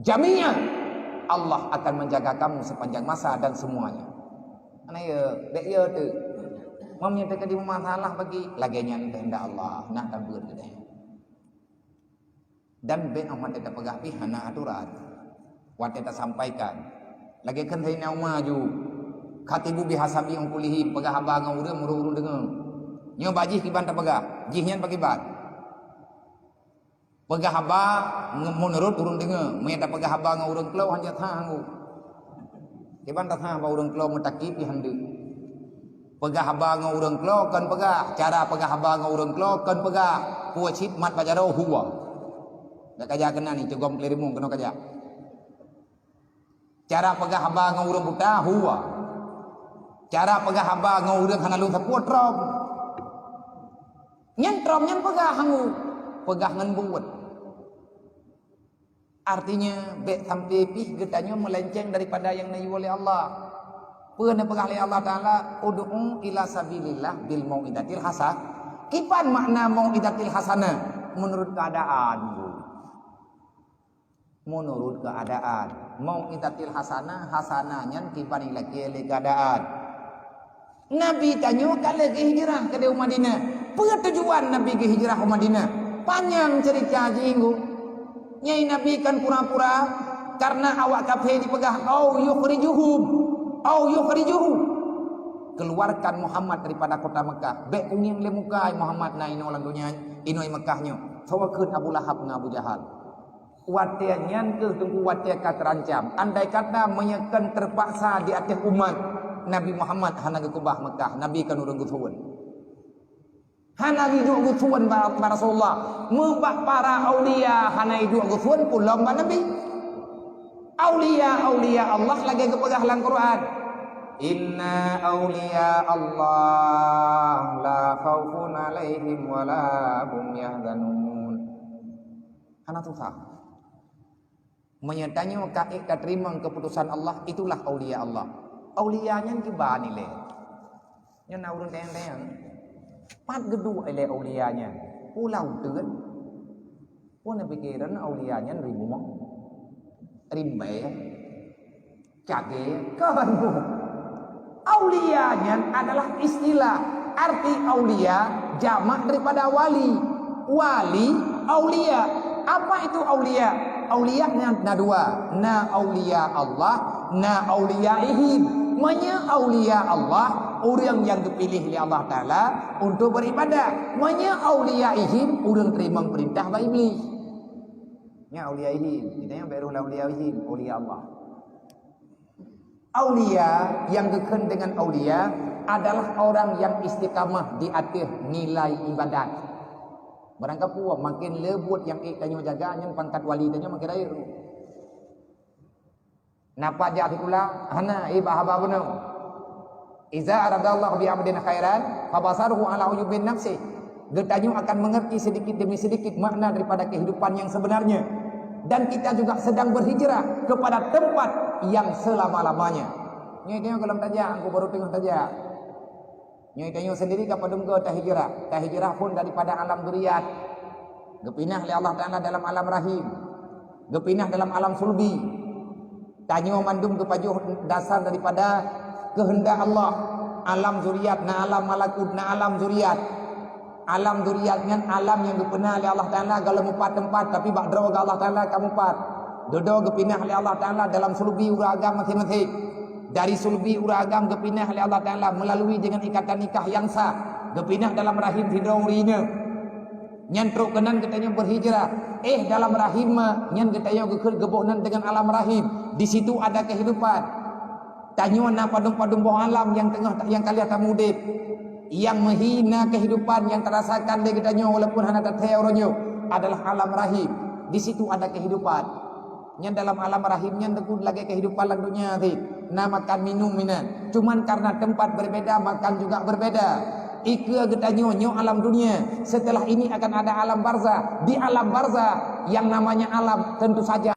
Jami'an. Allah akan menjaga kamu sepanjang masa dan semuanya. Mana ya? Dek ya tu. Mam yang terkadang masalah bagi laginya kehendak Allah nak tabur ke dia. Dan ben amat tak pegah pi hana aturan. Wat tak sampaikan. Lagi kan saya nak maju. Khatibu bihasabi ang kulihi pegah abang urang urang dengar. Nyo baji kiban tak pegah. Jihnya pakai bat. Pegah haba menurut urang dengar. Me tak pegah haba ngau urang kelau hanya thangu. Kiban tak thang ba urang kelau mutakip pi handu. Pegah haba ngau urang kelau kan pegah. Cara pegah haba ngau urang kelau kan pegah. Puas hikmat bajaro huwa. Dak kaja kena ni cegom klerimung kena kaja. Cara pegah haba ngau urang buta huwa. Cara pegah haba ngau urang hanalu sapuat rom. Nyen trom nyen pegah hangu. Pegah ngan buat. Artinya bek sampai pih getanya melenceng daripada yang nayu oleh Allah. Pernah pegah oleh Allah Ta'ala. Udu'u ila sabilillah bil mau'idatil hasanah. Kipan makna mau'idatil hasanah? Menurut keadaan. Menurut keadaan. Mau'idatil hasanah. Hasanahnya kipan ilaki oleh keadaan. Nabi tanya kalau ke hijrah ke Madinah. Tujuan Nabi ke hijrah ke Madinah. Panjang cerita jinggu. Nyai Nabi kan pura-pura karena awak kafir dipegah. Au yukhrijuhum. Keluarkan Muhammad daripada kota Mekah. Bek ungin le mukai Muhammad na ino lang dunya inoi Mekahnya. Sawakeun Abu Lahab dengan Abu Jahal. Watia nyan ke tunggu watia ka terancam. Andai kata menyekan terpaksa di atas umat Nabi Muhammad hana ke kubah Mekah. Nabi kan urang gutuan. Hana hidup gutuan ba Rasulullah. Membah para aulia hana hidup gutuan pun lomba Nabi. Aulia Allah lagi kepegah dalam Quran. Inna aulia Allah la khaufun alaihim wa la hum yahzanun. Hana susah. Menyatanya kaik terima keputusan Allah, itulah aulia Allah. Aulianya kibani le. Nya na urang teng-teng. Pat gedu ele aulianya. Pulau teun. Pun pikiran aulianya ribu mong. Rimbe. Cage kanbu. Aulianya adalah istilah. Arti aulia jamak daripada wali. Wali aulia. Apa itu aulia? Aulianya ada dua. Na aulia Allah, na auliaihim. Manya aulia Allah, orang yang dipilih oleh Allah Ta'ala untuk beribadah. Manya auliaihim, orang terima perintah by iblis. Nya auliaihim, kita yang baru auliaihim, aulia Allah. Aulia yang dekat dengan aulia adalah orang yang istiqamah di atas nilai ibadat. Barangkali puak makin lebut yang tanya jaga yang pangkat wali tanya makin air. Napa jadi pula hana ibahaba benar. Iza aradallahu bi abdin khairan fabasaruhu ala uyubin nafsi. Getanya akan mengerti sedikit demi sedikit makna daripada kehidupan yang sebenarnya. Dan kita juga sedang berhijrah kepada tempat yang selama-lamanya. Nyai tengok dalam tajak, aku baru tengok tajak. Nyai tengok sendiri kepada engkau tak hijrah. Tak hijrah pun daripada alam dzurriyyat. Gepinah oleh Allah Ta'ala dalam alam rahim. Gepinah dalam alam sulbi. Tanya mandum kepajuh dasar daripada kehendak Allah. Alam dzurriyyat na alam malakut na alam dzurriyyat. Alam dzurriyyat dengan alam yang gepinah oleh Allah Ta'ala kalau empat tempat tapi bak draw Allah Ta'ala kamu empat. Dodo gepinah oleh Allah Ta'ala dalam sulbi uragam masing-masing. Dari sulbi uragam gepinah oleh Allah Ta'ala melalui dengan ikatan nikah yang sah. Gepinah dalam rahim hidraurina. Nyan truk kenan katanya berhijrah. Dalam rahim nyan katanya gebohnan dengan alam rahim. Di situ ada kehidupan. Tanya na padung-padung bawah alam yang tengah yang kalian tak mudip, yang menghina kehidupan yang terasakan dia katanya walaupun hanya tak orangnya adalah alam rahim. Di situ ada kehidupan. Yang dalam alam rahimnya tekun lagi kehidupan lang dunia ti. Nah makan minum minan. Cuman karena tempat berbeda makan juga berbeda. Ika katanya nyo alam dunia. Setelah ini akan ada alam barzah. Di alam barzah yang namanya alam tentu saja